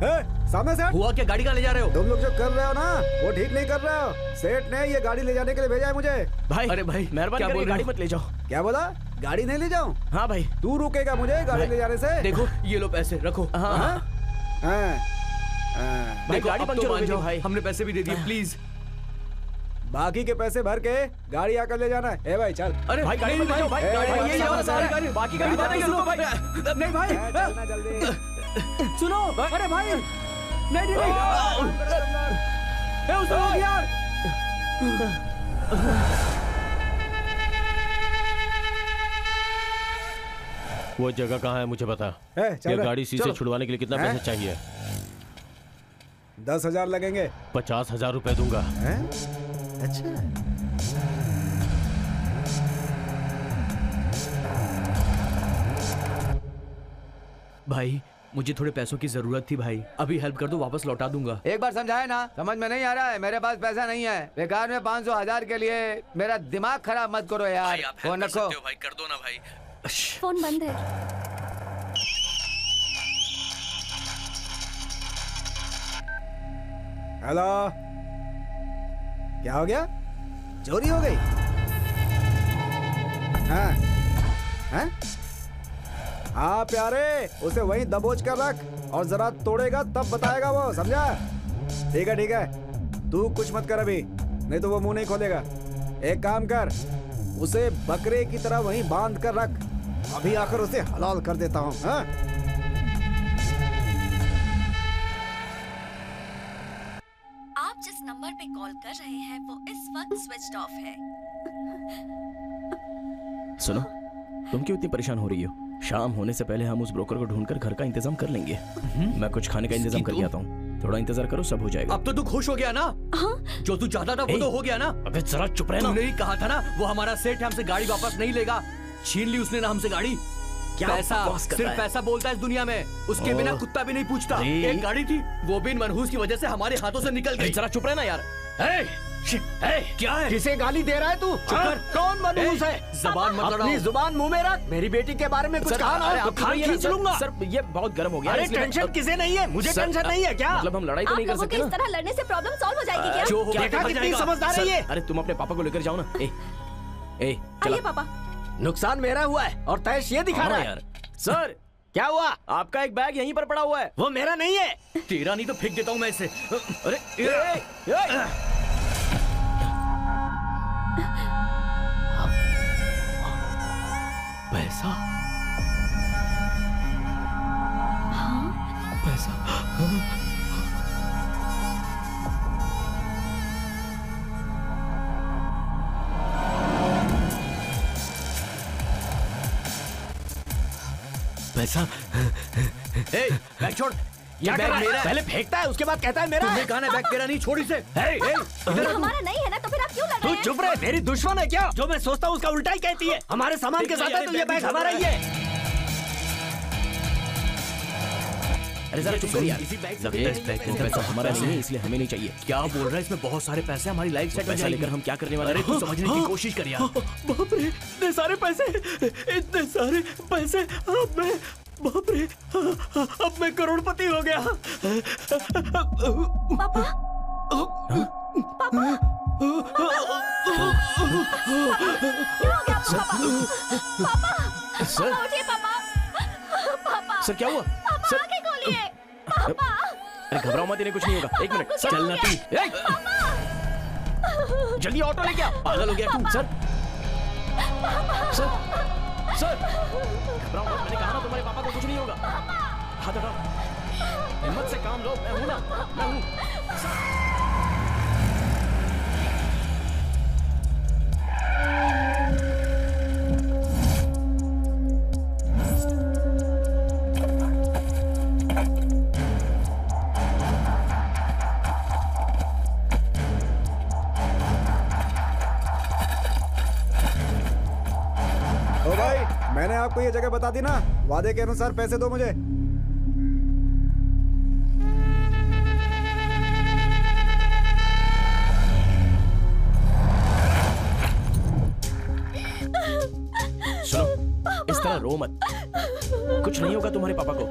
सामने से हट। हुआ क्या? गाड़ी कहाँ ले जा रहे हो? तुम लोग जो कर रहे हो ना वो ठीक नहीं कर रहे हो। सेठ ने ये गाड़ी ले जाने के लिए भेजा है मुझे। भाई अरे भाई मेहरबानी करके गाड़ी मत ले जाओ। क्या बोला? गाड़ी नहीं ले जाऊं? हाँ भाई। तू रुकेगा मुझे गाड़ी ले जाने से? देखो ये लो पैसे रखो। हाँ भाई गाड़ी पंक्चर हो गई भाई, हमने पैसे भी दे दिए, प्लीज बाकी के पैसे भर के गाड़ी आकर ले जाना है। ए भाई चल। अरे भाई गाड़ी मत ले जाओ भाई, ये जाओ सारी गाड़ी, बाकी गाड़ी बाद में लो भाई। नहीं भाई चलना जल्दी। सुनो, अरे भाई नहीं सुनो यार। वो जगह कहाँ है मुझे बता। ये गाड़ी सीसे छुड़वाने के लिए कितना पैसा चाहिए? 10,000 लगेंगे। 50,000 रुपए दूंगा। अच्छा भाई मुझे थोड़े पैसों की जरूरत थी भाई, अभी हेल्प कर दो, वापस लौटा दूंगा। एक बार समझाया ना, समझ में नहीं आ रहा है। मेरे पास पैसा नहीं है। बेकार में 500,000 के लिए मेरा दिमाग खराब मत करो यार। फोन रखो भाई, कर दो ना भाई। फोन बंद है। हेलो, क्या हो गया? चोरी हो गई? हाँ हाँ हाँ प्यारे, उसे वहीं दबोच कर रख और जरा तोड़ेगा तब बताएगा वो, समझा? ठीक है, तू कुछ मत कर अभी, नहीं तो वो मुंह नहीं खोलेगा। एक काम कर, उसे बकरे की तरह वहीं बांध कर रख, अभी आकर उसे हलाल कर देता हूँ। हाँ आप जिस नंबर पे कॉल कर रहे हैं वो इस वक्त स्विच्ड ऑफ है। सुनो, तुम क्यों इतनी परेशान हो रही हो? शाम होने से पहले हम उस ब्रोकर को ढूंढकर घर का इंतजाम कर लेंगे। मैं कुछ खाने का इंतजाम करके आता हूँ, थोड़ा इंतजार करो, सब हो जाएगा। अब तो तू खुश हो गया ना? हाँ? जो तू चाहता था वो तो हो गया ना? अबे जरा चुप रहना। तूने ही कहा था ना वो हमारा सेठ है, हमसे गाड़ी वापस नहीं लेगा। छीन ली उसने ना हमसे गाड़ी। क्या पैसा, सिर्फ पैसा बोलता है इस दुनिया में, उसके बिना कुत्ता भी नहीं पूछता। एक गाड़ी थी वो भी मनहूस की वजह से हमारे हाथों से निकल गई। जरा चुप रहना यार। क्या है? किसे गाली दे रहा है तू? कौन मनहूस है? जबान मत लड़ाओ। अपनी जुबान मुंह में रख। मेरी बेटी के बारे में कुछ कहा ना तो खान खींच लूंगा। सर ये बहुत गर्म हो गया। अरे टेंशन किसे नहीं है? मुझे टेंशन नहीं है क्या? मतलब हम लड़ाई तो नहीं कर सकते ना? इस तरह लड़ने से प्रॉब्लम सॉल्व हो जाएगी क्या? देखा कितनी समझदार है ये? अरे तुम अपने पापा को लेकर जाओ ना। आइए पापा। नुकसान मेरा हुआ है और तैश ये दिखा रहा है। सर क्या हुआ? आपका एक बैग यहीं पर पड़ा हुआ है। वो मेरा नहीं है। तेरा नहीं तो फेंक देता हूँ मैं इसे। अरे पैसा, पैसा। पैसा। बैग छोड़। क्या बैग मेरा है। पहले फेंकता है उसके बाद कहता है मेरा। तुमने कहा ना बैग तेरा नहीं, छोड़ इसे। हमारा नहीं है ना, तो फिर आप क्यों लड़ रहे हैं? तू चुप रहे, मेरी दुश्मन है क्या? जो मैं सोचता हूँ उसका उल्टा ही कहती है। हमारे सामान के साथ है तो ये बैग हमारा ही है। अरे जरा चुप कर यार। पैसा हमारा नहीं है इसलिए हमें नहीं चाहिए। क्या बोल रहा है? इसमें बहुत सारे पैसे, हमारी लाइफ सेट हो पैसा जाएगी। लेकर हम क्या करने वाले? अरे तू समझने की कोशिश कर यार। बाप रे, इतने सारे पैसे, इतने सारे पैसे। अब मैं, बाप रे, अब मैं करोड़पति हो गया। पापा, पापा, क्या हो गया पापा? पापा, सर, उठिए पापा, पापा। सर क्या हुआ? पापा सर आंखें खोलिए, पापा। अरे घबराओ मत, इन्हें कुछ नहीं होगा। एक मिनट, चल ना पी। जल्दी ऑटो लेके आ। पागल हो गया तू? सर, सर, सर, घबराओ मत, मैंने कहा ना तुम्हारे पापा को कुछ नहीं होगा। हाथ हटाओ, हिम्मत से काम लो, मैं हूं ना, मैं हूं। मैंने आपको ये जगह बता दी ना, वादे के अनुसार पैसे दो मुझे। सुनो, इस तरह रो मत, कुछ नहीं होगा तुम्हारे पापा को।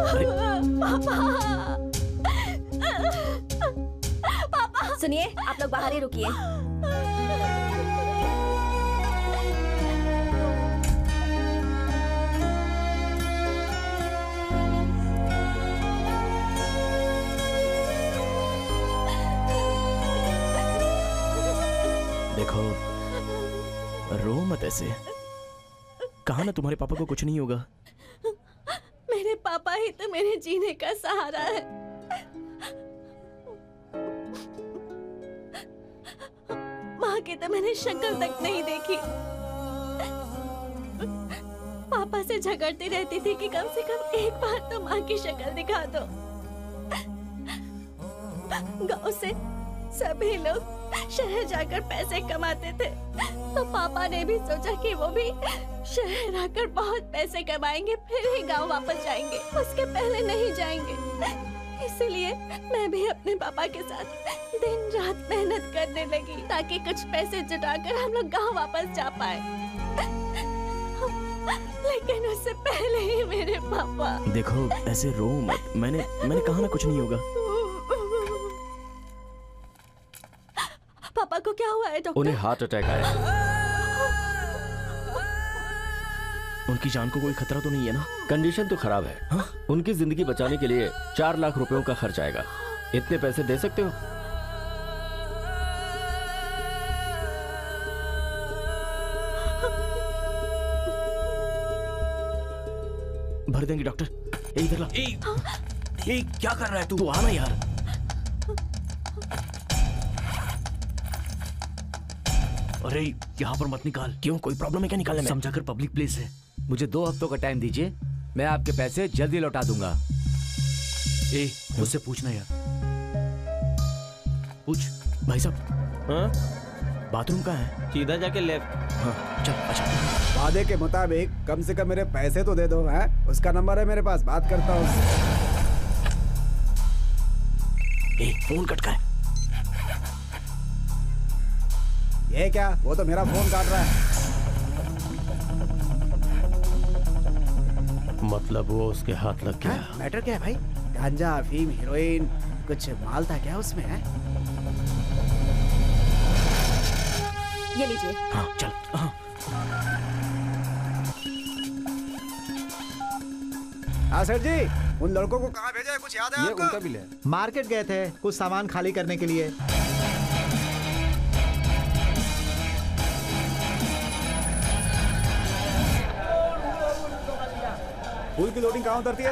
अरे पापा सुनिए, आप लोग बाहर ही रुकिए। देखो, रो मत ऐसे, कहा ना तुम्हारे पापा को कुछ नहीं होगा। मेरे पापा ही तो मेरे जीने का सहारा है। माँ की तो मैंने शक्ल तक नहीं देखी। पापा से झगड़ती रहती थी कि कम से कम एक बार तो माँ की शक्ल दिखा दो। गांव से सभी लोग शहर जाकर पैसे कमाते थे, तो पापा ने भी सोचा कि वो भी शहर आकर बहुत पैसे कमाएंगे, फिर ही गांव वापस जाएंगे, उसके पहले नहीं जाएंगे। इसलिए मैं भी अपने पापा के साथ दिन रात मेहनत करने लगी ताकि कुछ पैसे जुटाकर हम लोग गांव वापस जा पाए। लेकिन उससे पहले ही मेरे पापा। देखो, ऐसे रो मत, मैंने कहा ना कुछ नहीं होगा। पापा को क्या हुआ है डॉक्टर? उन्हें हार्ट अटैक आया। उनकी जान को कोई खतरा तो नहीं है ना? कंडीशन तो खराब है। हाँ? उनकी जिंदगी बचाने के लिए 4 लाख रुपयों का खर्च आएगा। इतने पैसे दे सकते हो? भर देंगे डॉक्टर। इधर ला। ए, क्या कर रहा है तू? आना यार। अरे यहाँ पर मत निकाल। क्यों, कोई प्रॉब्लम है क्या निकालने में? समझाकर पब्लिक प्लेस है। मुझे 2 हफ्तों का टाइम दीजिए, मैं आपके पैसे जल्दी लौटा दूंगा। ए, मुझसे पूछना यार, पूछ। भाई साहब, हाँ? बाथरूम कहाँ है? सीधा जाके लेफ्ट। हाँ, चल। अच्छा, वादे के मुताबिक कम से कम मेरे पैसे तो दे दो। हैं? उसका नंबर है मेरे पास, बात करता हूँ। फोन कट का है। ये क्या? वो तो मेरा फोन काट रहा है। मतलब वो उसके हाथ लग गया। मैटर क्या है भाई? गांजा, अफीम, हीरोइन, कुछ माल था क्या उसमें? है? ये लीजिए। हाँ, चल। हाँ। हाँ सर जी, उन लड़कों को कहाँ भेजा है, कुछ याद है ये आपको? उनका बिल है। मार्केट गए थे कुछ सामान खाली करने के लिए। फूल की लोडिंग कहाँ उतरती है?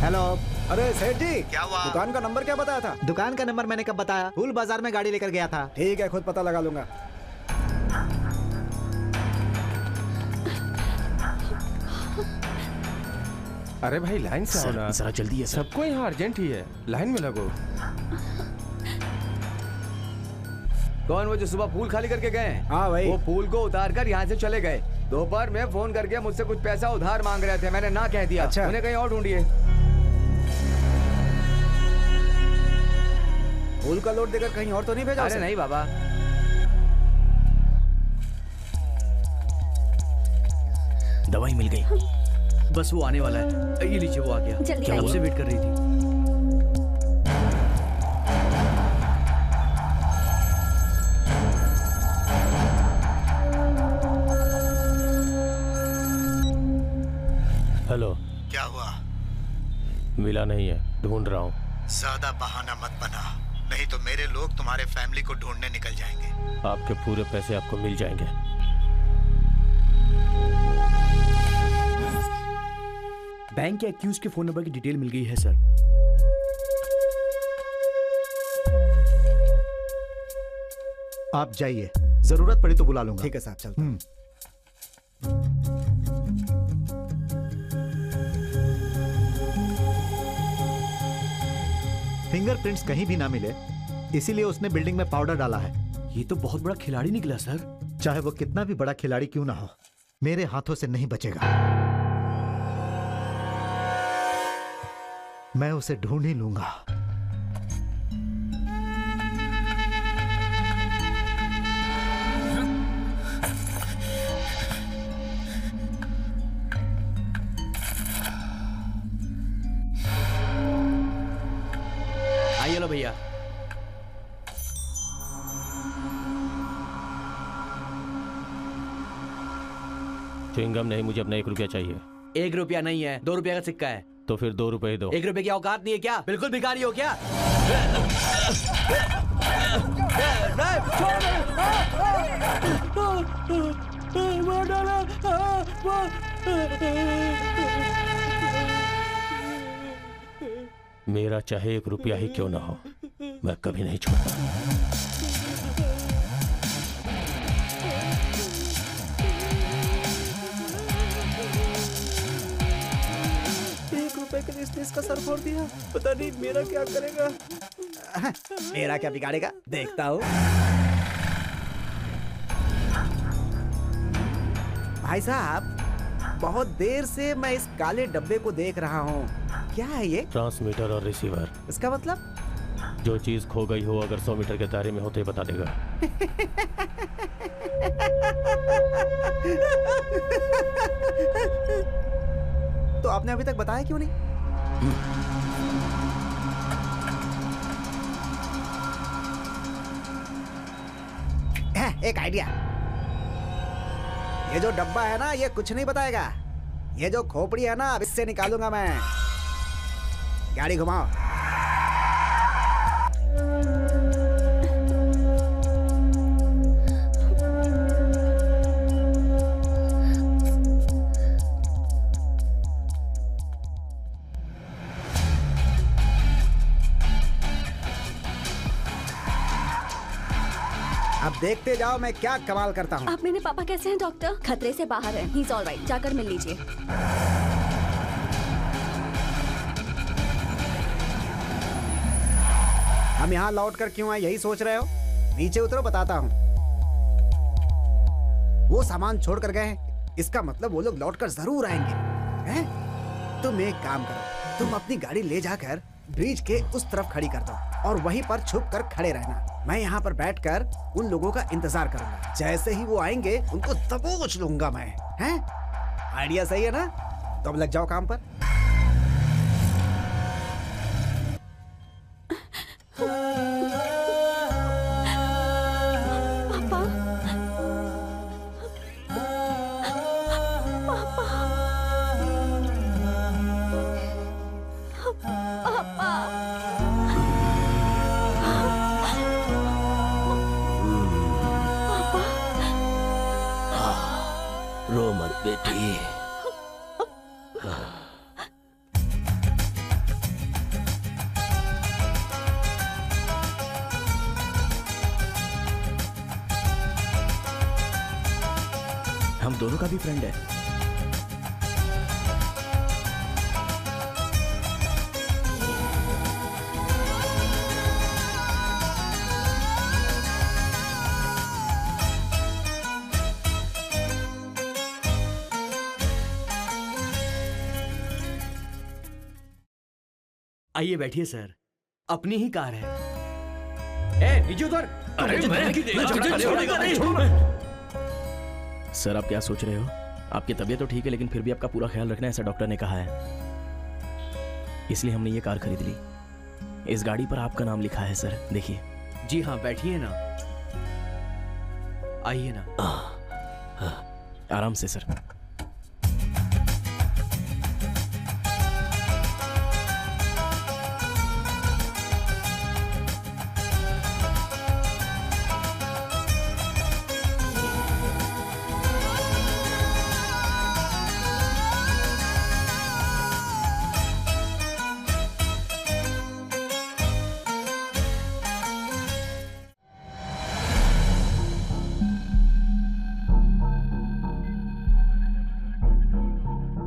हेलो। अरे सेठ जी, क्या हुआ? दुकान का नंबर क्या बताया था? दुकान का नंबर मैंने कब बताया? फूल बाजार में गाड़ी लेकर गया था। ठीक है, खुद पता लगा लूंगा। अरे भाई लाइन से आओ ना। जरा जल्दी है सर। सबको यहाँ अर्जेंट ही है, लाइन में लगो। कौन वो जो सुबह फूल खाली करके गए? हाँ भाई। वो फूल को उतार कर यहाँ से चले गए। दोपहर में फोन करके मुझसे कुछ पैसा उधार मांग रहे थे, मैंने ना कह दिया। अच्छा। उन्हें कहीं और ढूंढिए। फूल का लोड देकर कहीं और तो नहीं भेजा? अरे नहीं बाबा। दवाई मिल गई। बस वो आने वाला है। ये लीजिए, वो आ गया। जल्दी क्या आइए। आपसे वेट कर रही थी? हेलो। क्या हुआ? मिला नहीं है, ढूंढ रहा हूँ। ज्यादा बहाना मत बना, नहीं तो मेरे लोग तुम्हारे फैमिली को ढूंढने निकल जाएंगे। आपके पूरे पैसे आपको मिल जाएंगे। बैंक के एक्यूज के फोन नंबर की डिटेल मिल गई है सर। आप जाइए, जरूरत पड़ी तो बुला लूंगा। ठीक है साहब, चलता हूं। फिंगरप्रिंट्स कहीं भी ना मिले, इसीलिए उसने बिल्डिंग में पाउडर डाला है। ये तो बहुत बड़ा खिलाड़ी निकला सर। चाहे वो कितना भी बड़ा खिलाड़ी क्यों ना हो, मेरे हाथों से नहीं बचेगा। मैं उसे ढूंढ ही लूंगा। आइए लो भैया। च्युइंगम नहीं, मुझे अपना 1 रुपया चाहिए। 1 रुपया नहीं है, 2 रुपया का सिक्का है। तो फिर 2 रुपए दो। 1 रुपए की औकात नहीं है क्या? बिल्कुल भिखारी हो क्या? मेरा चाहे 1 रुपया ही क्यों ना हो, मैं कभी नहीं छोड़ता। इसने इसका सर फोड़ दिया, पता नहीं मेरा क्या करेगा। मेरा क्या बिगाड़ेगा, देखता हूँ। भाई साहब, बहुत देर से मैं इस काले डब्बे को देख रहा हूँ। क्या है ये? ट्रांसमीटर और रिसीवर। इसका मतलब? जो चीज खो गई हो अगर 100 मीटर के दायरे में होते बता देगा। तो आपने अभी तक बताया क्यों नहीं? एक आइडिया। ये जो डब्बा है ना, ये कुछ नहीं बताएगा। ये जो खोपड़ी है ना, अब इससे निकालूंगा मैं। गाड़ी घुमाओ। अब देखते जाओ मैं क्या कमाल करता हूँ। आप मेरे पापा कैसे हैं डॉक्टर? खतरे से बाहर हैं। ही इज ऑलराइट, जाकर मिल लीजिए। हम यहाँ लौट कर क्यों आए, यही सोच रहे हो? नीचे उतरो, बताता हूँ। वो सामान छोड़ कर गए हैं, इसका मतलब वो लोग लौट कर जरूर आएंगे। हैं? तुम एक काम करो, तुम अपनी गाड़ी ले जाकर ब्रिज के उस तरफ खड़ी कर दो और वहीं पर छुप कर खड़े रहना। मैं यहाँ पर बैठकर उन लोगों का इंतजार करूंगा। जैसे ही वो आएंगे उनको दबोच लूंगा मैं। हैं? आइडिया सही है ना? तो अब लग जाओ काम पर। रो मत बेटी। हम दोनों का भी फ्रेंड है। आइए बैठिए सर, अपनी ही कार है। ए, नीचे उतर। सर आप क्या सोच रहे हो? आपकी तबीयत तो ठीक है, लेकिन फिर भी आपका पूरा ख्याल रखना, ऐसा डॉक्टर ने कहा है। इसलिए हमने ये कार खरीद ली। इस गाड़ी पर आपका नाम लिखा है सर, देखिए। जी हाँ, बैठिए ना, आइए ना। आराम से सर।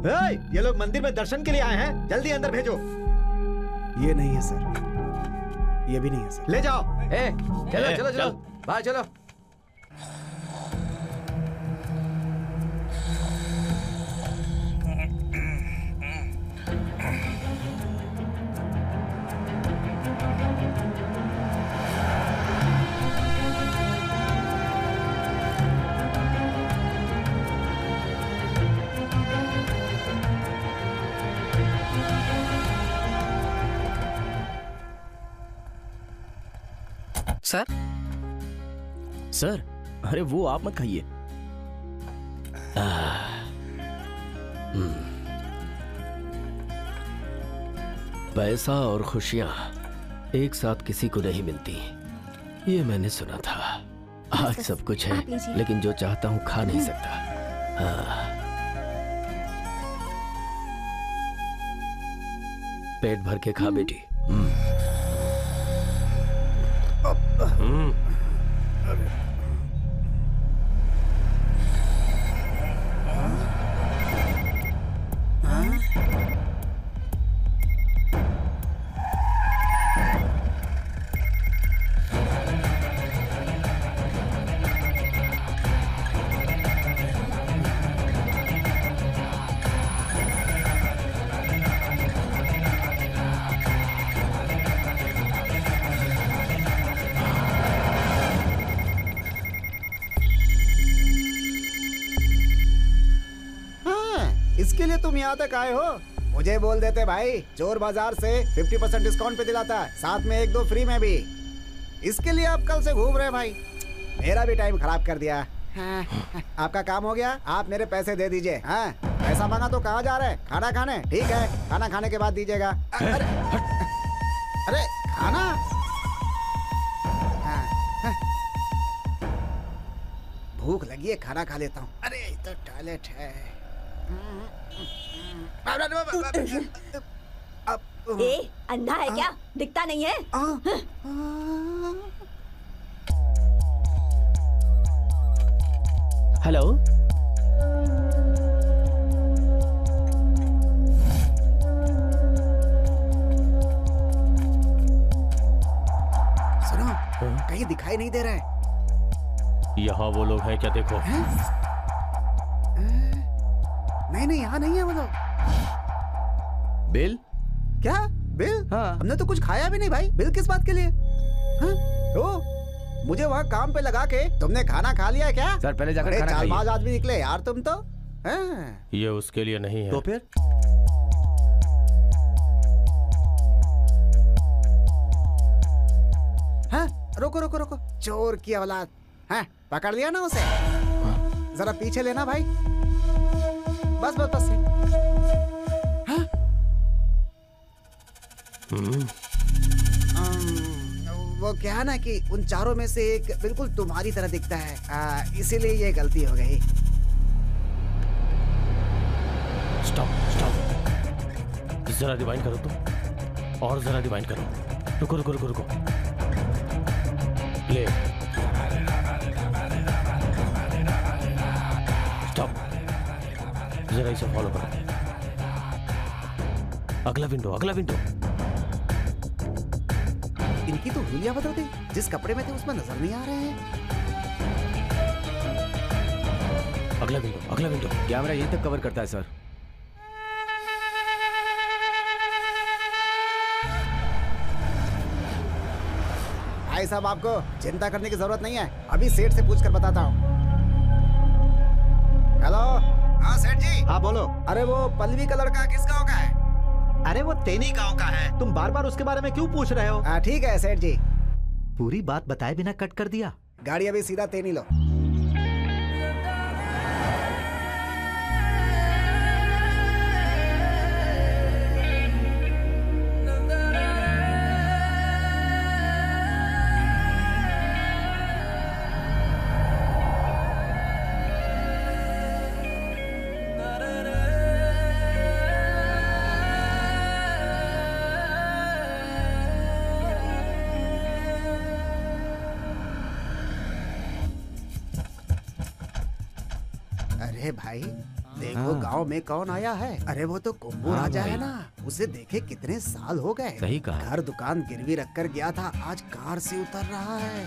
ये लोग मंदिर में दर्शन के लिए आए हैं, जल्दी अंदर भेजो। ये नहीं है सर, ये भी नहीं है सर। ले जाओ। चलो चलो चलो बाहर चलो। सर सर, अरे वो आप मत खाइए। पैसा और खुशियां एक साथ किसी को नहीं मिलती, ये मैंने सुना था। आज सब कुछ है, लेकिन जो चाहता हूं खा नहीं सकता। पेट भर के खा बेटी। इसके लिए तुम यहाँ तक आए हो? मुझे बोल देते भाई, चोर बाजार से 50% डिस्काउंट पे दिलाता है, साथ में 1-2 फ्री में भी। इसके लिए आप कल से घूम रहे हैं भाई, मेरा भी टाइम खराब कर दिया। हाँ, आपका काम हो गया, आप मेरे पैसे दे दीजिए। हाँ, पैसा मांगा तो कहाँ जा रहे हैं? खाना खाने? ठीक है, खाना खाने के बाद दीजिएगा। अरे खाना? हाँ, भूख लगी है, खाना खा लेता हूँ। अरे ये तो टॉयलेट है। ए, अंधा है क्या? दिखता नहीं है? हेलो, सुनो, कहीं दिखाई नहीं दे रहा है। यहाँ वो लोग हैं क्या? देखो। नहीं, यहाँ नहीं है वो लोग। बिल? क्या बिल? हाँ। हमने तो कुछ खाया भी नहीं भाई, बिल किस बात के लिए? हाँ? ओ, मुझे वहाँ काम पे लगा के तुमने खाना खा लिया है क्या? सर पहले जाकर खाना खाइए। चालबाज आदमी निकले यार तुम तो। हाँ। ये उसके लिए नहीं है। तो फिर? हाँ, रुको रुको रुको, चोर की औलाद। हाँ, पकड़ लिया ना उसे? जरा पीछे लेना भाई, बस बस बस। हाँ? वो क्या है ना कि उन चारों में से एक बिल्कुल तुम्हारी तरह दिखता है, इसीलिए ये गलती हो गई। स्टॉप स्टॉप, जरा रिवाइंड करो तुम, और जरा रिवाइंड करो। रुको रुको रुको रुको, ले स्टॉप, जरा इसे फॉलो करो। अगला विंडो, अगला विंडो। इनकी तो हुलिया बदल गई, जिस कपड़े में थे उसमें नजर नहीं आ रहे हैं। अगला विंडो, अगला विंडो। कैमरा यहीं तक कवर करता है सर। भाई साहब, आपको चिंता करने की जरूरत नहीं है, अभी सेठ से पूछकर बताता हूँ। हेलो। हाँ सेठ जी। हाँ बोलो। अरे वो पल्लवी का लड़का किस गांव का है? अरे वो तेनी गांव का है। तुम बार बार उसके बारे में क्यों पूछ रहे हो? ठीक है सेठ जी। पूरी बात बताए बिना कट कर दिया। गाड़ी अभी सीधा तेनी लो। अरे भाई देखो गांव में कौन आया है। अरे वो तो कुंभू राजा है ना, उसे देखे कितने साल हो गए। सही कहा। घर दुकान गिरवी रख कर गया था, आज कार से उतर रहा है।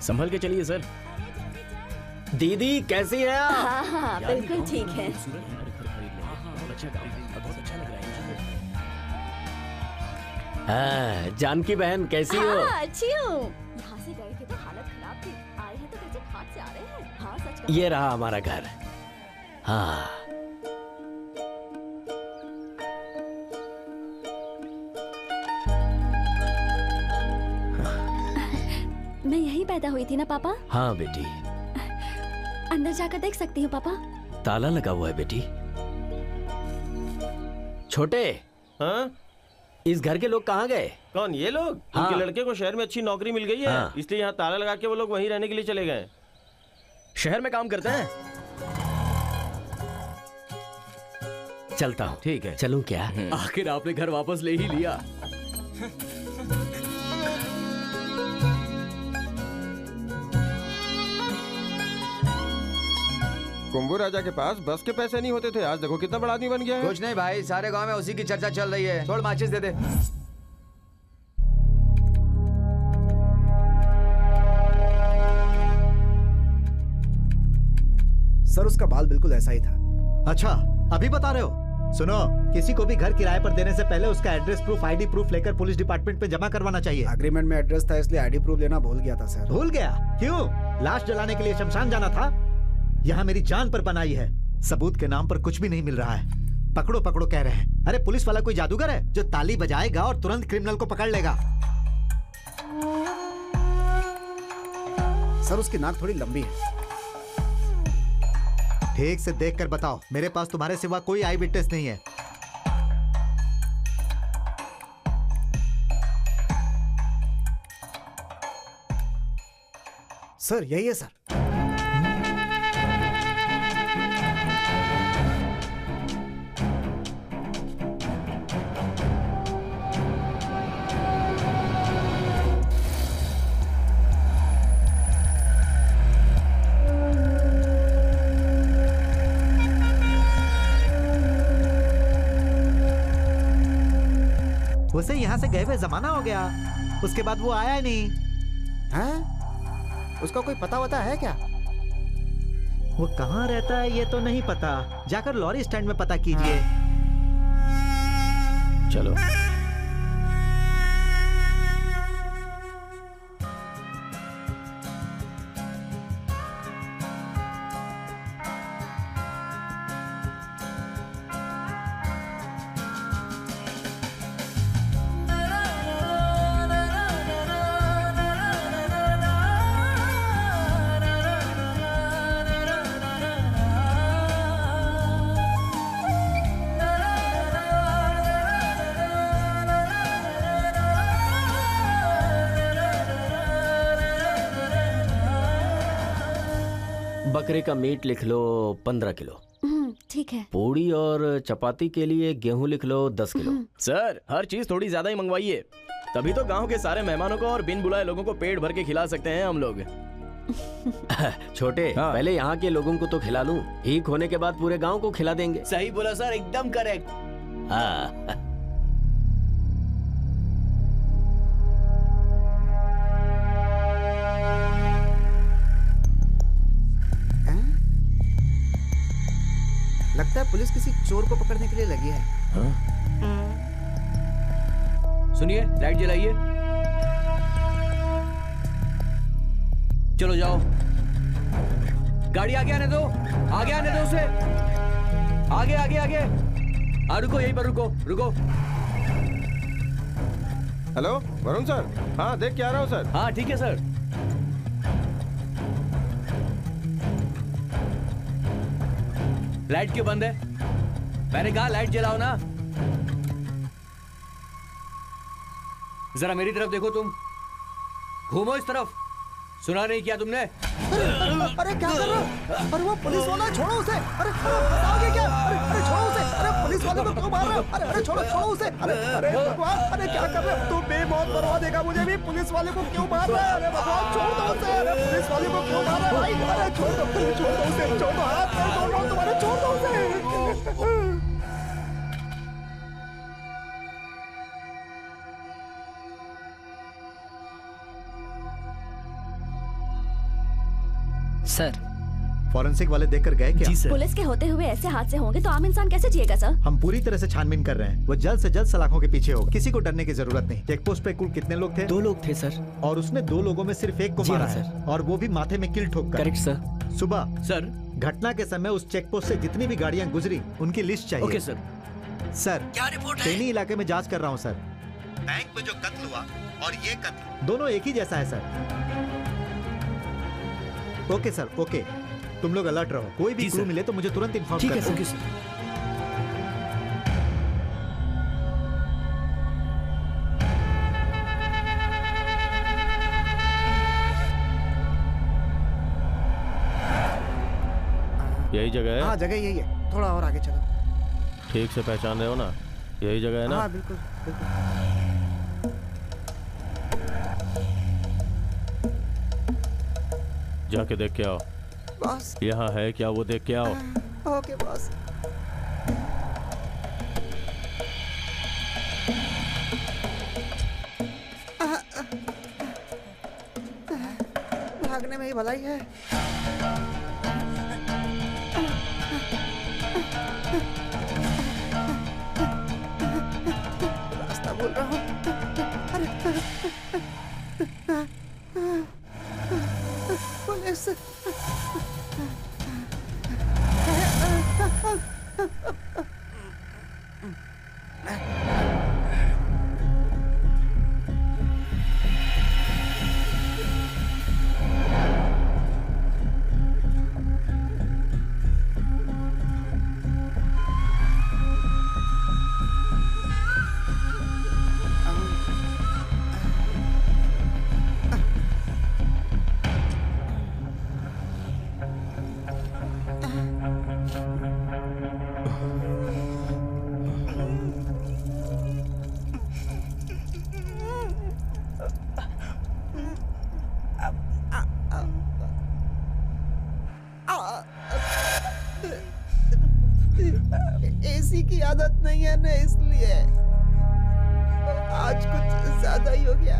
संभल के चलिए सर। दीदी कैसी है आप? हाँ हाँ बिल्कुल ठीक है। हाँ, जानकी बहन कैसी हो? हाँ अच्छी हूँ। यहाँ से गए थे तो हालत खराब थी, आए हैं तो कैसे घाट से आ रहे हैं। हाँ सच कहा। ये रहा हमारा घर। हाँ मैं यहीं पैदा हुई थी ना पापा? हाँ बेटी। अंदर जाकर देख सकती हूँ पापा? ताला लगा हुआ है बेटी। छोटे, हाँ? इस घर के लोग कहाँ गए? कौन, ये लोग? हाँ। उनके लड़के को शहर में अच्छी नौकरी मिल गई है, हाँ। इसलिए यहाँ ताला लगा के वो लोग वहीं रहने के लिए चले गए। शहर में काम करते हैं। चलता हूँ। ठीक है। चलूं क्या? आखिर आपने घर वापस ले ही लिया। कुंभू राजा के पास बस के पैसे नहीं होते थे, आज देखो कितना बड़ा आदमी बन गया है। कुछ नहीं भाई, सारे गांव में उसी की चर्चा चल रही है। छोड़, माचिस दे दे। सर उसका बाल बिल्कुल ऐसा ही था। अच्छा, अभी बता रहे हो? सुनो, किसी को भी घर किराए पर देने से पहले उसका एड्रेस प्रूफ, आईडी प्रूफ लेकर पुलिस डिपार्टमेंट में जमा करवाना चाहिए। एग्रीमेंट में एड्रेस था इसलिए आईडी प्रूफ लेना भूल गया था सर। भूल गया? क्यों? लाश जलाने के लिए शमशान जाना था? यहाँ मेरी जान पर बनाई है, सबूत के नाम पर कुछ भी नहीं मिल रहा है। पकड़ो पकड़ो कह रहे हैं। अरे पुलिस वाला कोई जादूगर है जो ताली बजाएगा और तुरंत क्रिमिनल को पकड़ लेगा? सर उसकी नाक थोड़ी लंबी है। ठीक से देख कर बताओ, मेरे पास तुम्हारे सिवा कोई आई विटनेस नहीं है। सर यही है सर। उसे यहाँ से गए हुए जमाना हो गया, उसके बाद वो आया ही नहीं। हैं? उसका कोई पता वता है क्या? वो कहाँ रहता है ये तो नहीं पता, जाकर लॉरी स्टैंड में पता कीजिए। चलो। बकरे का मीट लिख लो 15 किलो। ठीक है। पूड़ी और चपाती के लिए गेहूं लिख लो 10 किलो। सर हर चीज थोड़ी ज्यादा ही मंगवाइए, तभी तो गांव के सारे मेहमानों को और बिन बुलाए लोगों को पेट भर के खिला सकते हैं हम लोग। छोटे, हाँ। पहले यहाँ के लोगों को तो खिला लूं, ठीक होने के बाद पूरे गांव को खिला देंगे। सही बोला सर, एकदम करेक्ट। हाँ। लगता है पुलिस किसी चोर को पकड़ने के लिए लगी है। सुनिए, लाइट जलाइए। चलो जाओ, गाड़ी आगे आने दो, आगे आने दो उसे, आगे आगे आगे। रुको, यहीं पर रुको, रुको। हेलो वरुण सर, हाँ देख के आ रहा हूँ सर। हाँ ठीक है सर। लाइट क्यों बंद है? मैंने कहा लाइट जलाओ ना। जरा मेरी तरफ देखो, तुम घूमो इस तरफ। सुना नहीं किया तुमने? अरे क्या कर रहे हो? अरे वो पुलिस वाला, छोड़ो उसे। अरे फंसाओगे क्या? अरे छोड़ो उसे। अरे पुलिस वाले को क्यों मार रहे हो? अरे अरे छोड़ो छोड़ो उसे। अरे अरे भगवान, अरे क्या कर रहे हो? तू बेमौत मरवा देगा मुझे भी। पुलिस वाले को क्यों मार रहा है? अरे भगवान छोड़ दो उसे। अरे पुलिस वाले को क्यों मार रहा है भाई? अरे छोड़ दो उसे, छोड़ दो, हाथ पैर तोड़ रहा हूं तुम्हारे, छोड़ दो उसे। सर, फॉरेंसिक वाले देखकर गए क्या? जी सर। पुलिस के होते हुए ऐसे हादसे होंगे तो आम इंसान कैसे जिएगा सर? हम पूरी तरह से छानबीन कर रहे हैं। वो जल्द से जल्द सलाखों के पीछे होगा। किसी को डरने की जरूरत नहीं। चेक पोस्ट पे कुल कितने लोग थे? 2 लोग थे सर। और उसने 2 लोगों में सिर्फ एक को जी मारा हाँ, है, और वो भी माथे में किल ठोक कर। Correct sir. सुबह सर, घटना के समय उस चेक पोस्ट से जितनी भी गाड़ियां गुजरी उनकी लिस्ट चाहिए। Okay sir. सर, क्या रिपोर्ट है? टेनी इलाके में जांच कर रहा हूँ सर। बैंक में जो कत्ल हुआ और ये कत्ल दोनों एक ही जैसा है सर। Okay sir, okay. तुम लोग अलर्ट रहो। कोई भी क्लू मिले तो मुझे तुरंत इन्फॉर्म ठीक कर है दो। Okay sir. यही जगह है? हाँ जगह यही है, थोड़ा और आगे चलो। ठीक से पहचान रहे हो ना? यही जगह है ना? हाँ बिल्कुल बिल्कुल। जाके देख के आओ। बॉस। यहाँ है क्या वो देख के आओ। Okay boss. भागने में ही भलाई है। रास्ता भूल रहा हूँ। पुलिस। एसी की आदत नहीं है ना, इसलिए आज कुछ ज्यादा ही हो गया।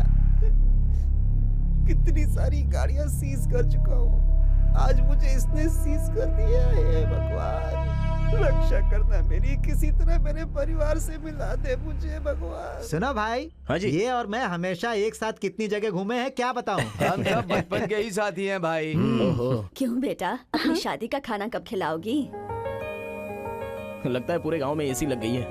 कितनी सारी गाड़ियां सीज कर चुका हूँ, आज मुझे इसने सीज कर दिया है। भगवान रक्षा करना मेरी, किसी तरह मेरे परिवार से मिला दे मुझे भगवान। सुना भाई? हाँ जी। ये और मैं हमेशा एक साथ कितनी जगह घूमे हैं क्या बताऊं। हम सब बचपन के ही साथी हैं भाई। क्यों बेटा, अपनी शादी का खाना कब खिलाओगी? लगता है पूरे गांव में एसी लग गई है।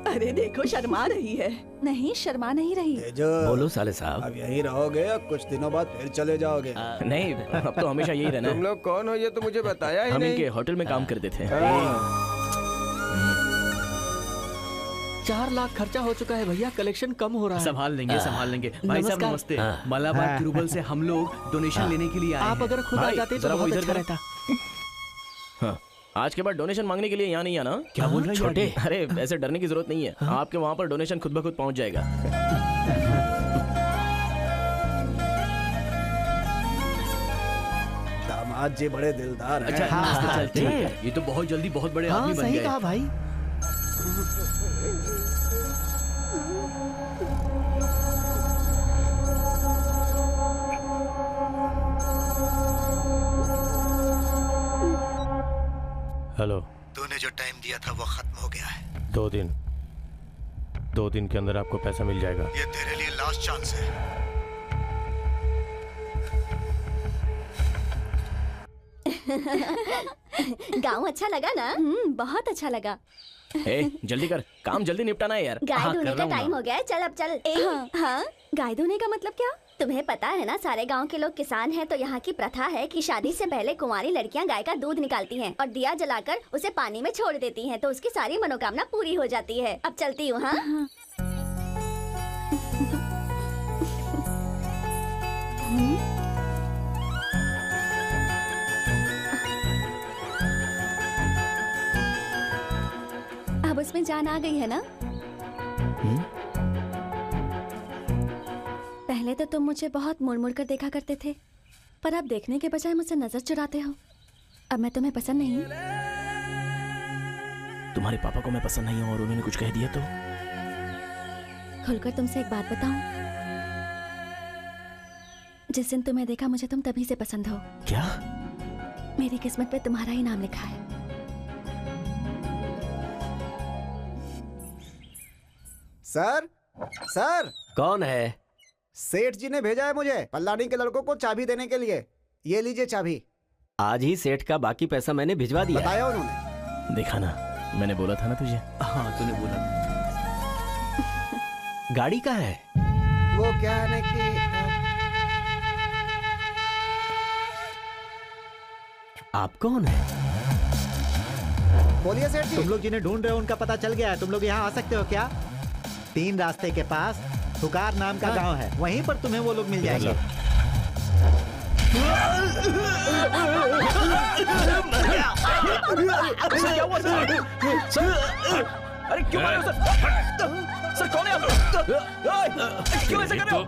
अरे देखो शर्मा रही है। नहीं शर्मा नहीं रही। बोलो साले साहब। अब यहीं रहोगे या कुछ दिनों बाद फिर चले जाओगे? नहीं, अब तो हमेशा यही रहना तुम है। लोग कौन हो ये तो मुझे बताया ही हम नहीं। इनके होटल में काम करते थे। 4 लाख खर्चा हो चुका है भैया, कलेक्शन कम हो रहा है। संभाल लेंगे संभाल लेंगे। भाई साहब नमस्कार। नमस्ते। हाँ। मलाबार के रूबल से हम लोग डोनेशन लेने के लिए आए आप हैं। अगर खुद आ भाई, जाते तो जरा वो बहुत इधर अच्छा करें। रहता। हाँ, आज के बाद डोनेशन मांगने के लिए यहाँ नहीं आना। क्या बोल रहे हैं छोटे? ये? अरे ऐसे डरने की जरूरत नहीं है। आपके वहाँ पर डोनेशन खुद ब खुद पहुँच जाएगा। दामाद जी बड़े दिलदार हैं। अच्छा नमस्ते, चल ठीक है। ये तो बहुत जल्दी बहुत बड़े आदमी हाँ बन सही गए। कहा भाई। हेलो। तूने जो टाइम दिया था वो खत्म हो गया है। 2 दिन, 2 दिन के अंदर आपको पैसा मिल जाएगा। ये तेरे लिए लास्ट चांस है। गाँव अच्छा लगा ना? बहुत अच्छा लगा। ए, जल्दी कर, काम जल्दी निपटाना है यार। गाय हाँ, धोने कर का रहा हूँ टाइम ना। हो गया है, चल अब चल। हाँ, गाय धोने का मतलब क्या? तुम्हें पता है ना, सारे गांव के लोग किसान हैं, तो यहाँ की प्रथा है कि शादी से पहले कुंवारी लड़कियाँ गाय का दूध निकालती हैं और दिया जलाकर उसे पानी में छोड़ देती हैं, तो उसकी सारी मनोकामना पूरी हो जाती है। अब चलती हूँ। हाँ अब उसमें जान आ गई है ना? पहले तो तुम मुझे बहुत मुड़ मुड़ कर देखा करते थे, पर अब देखने के बजाय मुझसे नजर चुराते हो। अब मैं तुम्हें पसंद नहीं हूँ। तुम्हारे पापा को मैं पसंद नहीं हूँ और उन्होंने कुछ कह दिया तो? खुलकर तुमसे एक बात बताऊं, जिस दिन तुम्हें देखा मुझे तुम तभी से पसंद हो। क्या? मेरी किस्मत पे तुम्हारा ही नाम लिखा है। Sir, sir. कौन है? सेठ जी ने भेजा है मुझे पल्लानी के लड़कों को चाबी देने के लिए। ये लीजिए चाबी। आज ही सेठ का बाकी पैसा मैंने भिजवा दिया। बताया उन्होंने। देखा ना, मैंने बोला था ना तुझे। हाँ तूने बोला। गाड़ी कहाँ है? वो क्या है कि आप कौन है? बोलिए सेठ जी। तुम लोग जिन्हें ढूंढ रहे हो उनका पता चल गया है। तुम लोग यहाँ आ सकते हो क्या? 3 रास्ते के पास हुकार नाम का गांव है, वहीं पर तुम्हें वो लोग मिल जाएंगे। क्या हुआ सर? अरे क्यों मारे सर? सर कौन है आप? क्यों ऐसा कर रहे हो?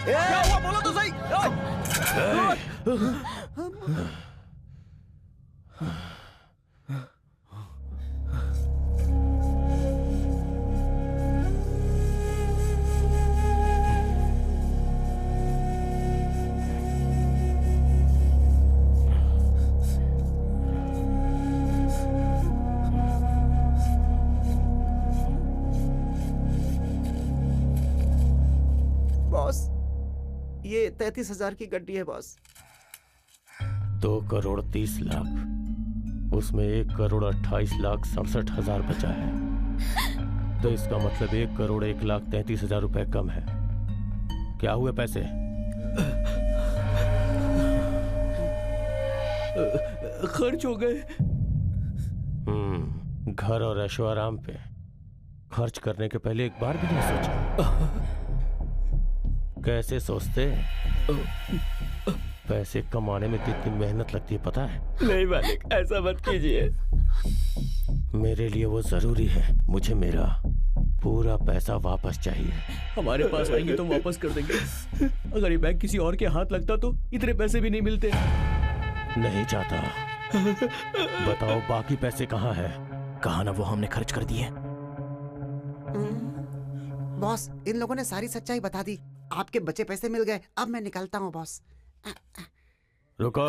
क्या हुआ बोलो तो सही। ये 33,000 की गड्डी है बॉस। 2 करोड़ 30 लाख, उसमें 1 करोड़ 28 लाख 67 हजार बचा है, तो इसका मतलब 1 करोड़ 1 लाख 33 हजार रुपए कम है। क्या हुए पैसे? खर्च हो गए। घर और ऐशो आराम पे खर्च करने के पहले एक बार भी नहीं सोचा? कैसे सोचते? पैसे कमाने में कितनी मेहनत लगती है पता है? नहीं मालिक, ऐसा मत कीजिए। मेरे लिए वो जरूरी है। मुझे मेरा पूरा पैसा वापस चाहिए। हमारे पास आएंगे तो वापस कर देंगे। अगर ये बैग किसी और के हाथ लगता तो इतने पैसे भी नहीं मिलते। नहीं चाहता। बताओ बाकी पैसे कहाँ है? कहा ना वो हमने खर्च कर दिए। बॉस, इन लोगों ने सारी सच्चाई बता दी। आपके बचे पैसे मिल गए। अब मैं निकलता हूँ बॉस। रुको।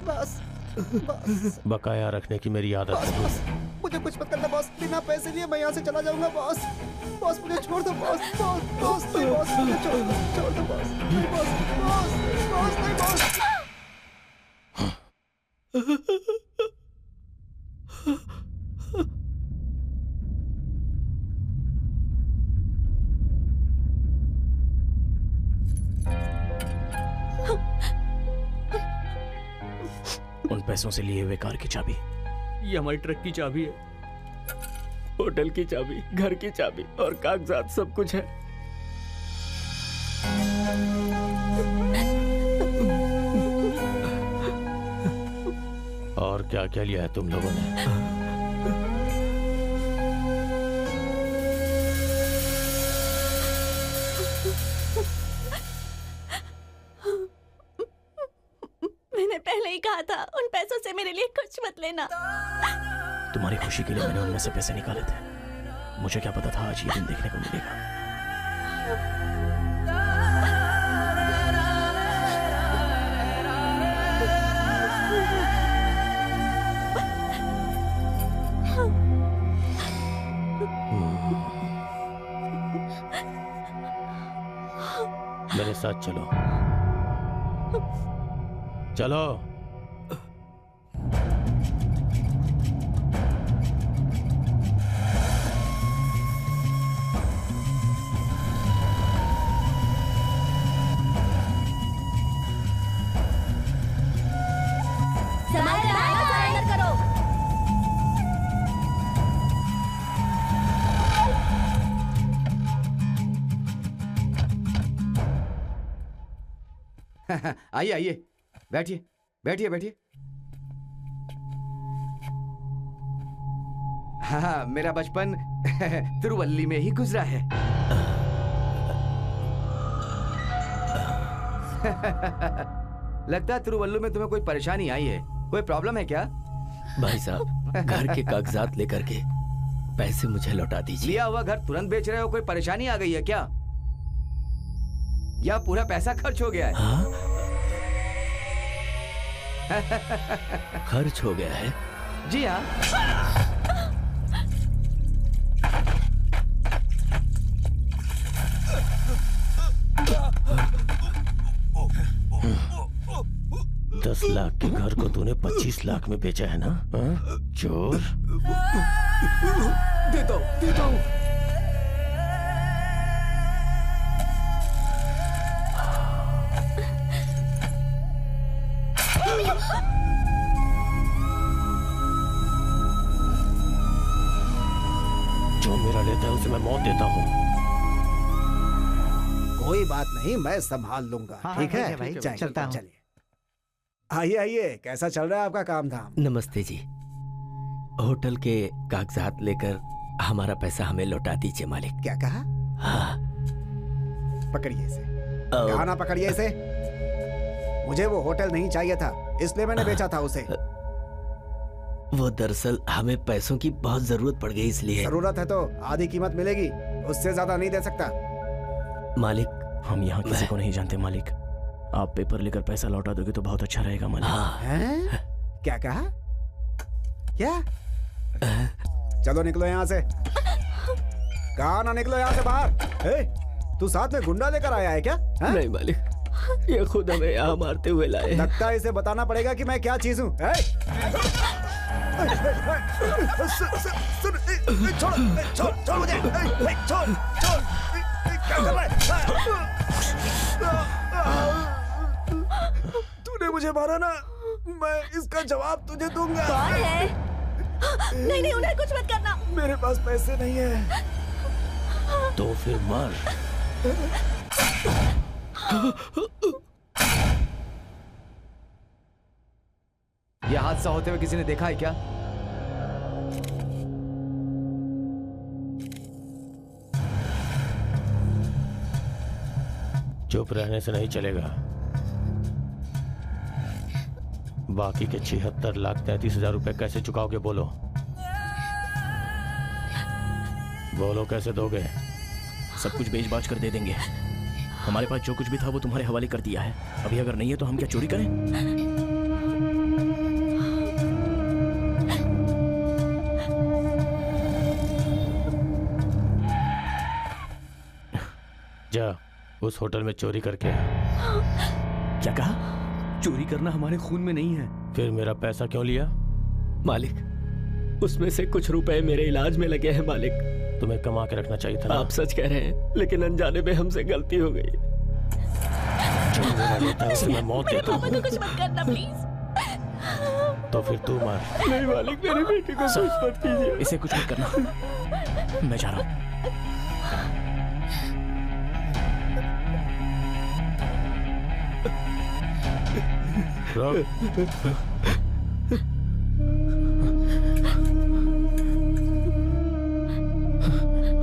Boss, boss. बकाया रखने की मेरी आदत है। बॉस, मुझे कुछ मत करना बॉस। बिना पैसे लिए मैं यहाँ से चला जाऊंगा बॉस। बॉस मुझे छोड़ दो बॉस। बॉस, बॉस, नहीं बॉस, मुझे छोड़ दो बॉस। नहीं बॉस, बॉस, बॉस, नहीं बॉस। उन पैसों से लिए हुए कार की चाबी। ये हमारी ट्रक की चाबी है, होटल की चाबी, घर की चाबी और कागजात सब कुछ है। और क्या क्या लिया है तुम लोगों ने? मैंने पहले ही कहा था, उन पैसों से मेरे लिए कुछ मत लेना। तुम्हारी खुशी के लिए मैंने उनमें से पैसे निकाले थे। मुझे क्या पता था आज ये दिन देखने को मिलेगा। मेरे साथ चलो। चलो। आइए आइए, बैठिए बैठिए बैठिए। हाँ, मेरा बचपन तिरुवल्ली में ही गुजरा है। लगता है तिरुवल्लुर में तुम्हें कोई परेशानी आई है, कोई प्रॉब्लम है क्या? भाई साहब, घर के कागजात लेकर के पैसे मुझे लौटा दीजिए। लिया हुआ घर तुरंत बेच रहे हो, कोई परेशानी आ गई है क्या? या पूरा पैसा खर्च हो गया है? हाँ? खर्च हो गया है? जी हाँ। दस लाख के घर को तूने 25 लाख में बेचा है ना? हाँ? चोर। देता हूँ। जो मेरा लेता है उसे मैं मौत देता हूँ। कोई बात नहीं, मैं संभाल लूंगा। हाँ, ठीक है भाई, जाइए, चलता हूँ। चलिए। आइए आइए, कैसा चल रहा है आपका काम धाम? नमस्ते जी। होटल के कागजात लेकर हमारा पैसा हमें लौटा दीजिए मालिक। क्या कहा? हाँ। पकड़िए इसे। कहा ना पकड़िए इसे। मुझे वो होटल नहीं चाहिए था, इसलिए मैंने बेचा था उसे। वो दरअसल हमें पैसों की बहुत जरूरत पड़ गई, इसलिए। जरूरत है तो आधी कीमत मिलेगी, उससे ज्यादा नहीं दे सकता। मालिक, हम यहाँ किसी को नहीं जानते मालिक। आप पेपर लेकर पैसा लौटा दोगे तो बहुत अच्छा रहेगा मालिक। हाँ। हैं? क्या कहा? क्या? चलो निकलो यहाँ से। कहा ना निकलो यहाँ से बाहर। तू साथ में गुंडा लेकर आया है क्या? नहीं मालिक, ये खुद हमें यहाँ मारते हुए लाए। लगता है इसे बताना पड़ेगा कि मैं क्या चीज हूँ। छोड़ मुझे, छोड़। क्या कर रहा है? तूने मुझे मारा ना, मैं इसका जवाब तुझे दूंगा। कौन है? नहीं, उन्हें कुछ मत करना। मेरे पास पैसे नहीं है। तो फिर मर। यह हादसा होते हुए किसी ने देखा है क्या? चुप रहने से नहीं चलेगा। बाकी के 76,33,000 रुपए कैसे चुकाओगे? बोलो कैसे दोगे? सब कुछ बेच बाच कर दे देंगे। हमारे पास जो कुछ भी था वो तुम्हारे हवाले कर दिया है। अभी अगर नहीं है तो हम क्या चोरी करें? जा उस होटल में चोरी करके। क्या कहा? चोरी करना हमारे खून में नहीं है। फिर मेरा पैसा क्यों लिया? मालिक, उसमें से कुछ रुपए मेरे इलाज में लगे हैं मालिक। तुम्हें कमा के रखना चाहिए था ना। आप सच कह रहे हैं, लेकिन अनजाने में हमसे गलती हो गई। जो मेरा लेता है उसे मैं मौत देता हूँ। पापा को कुछ मत करना प्लीज। तो फिर तू मार। नहीं मालिक, मेरे बेटे को कुछ मत कीजिए। इसे कुछ मत करना, मैं जा रहा हूँ।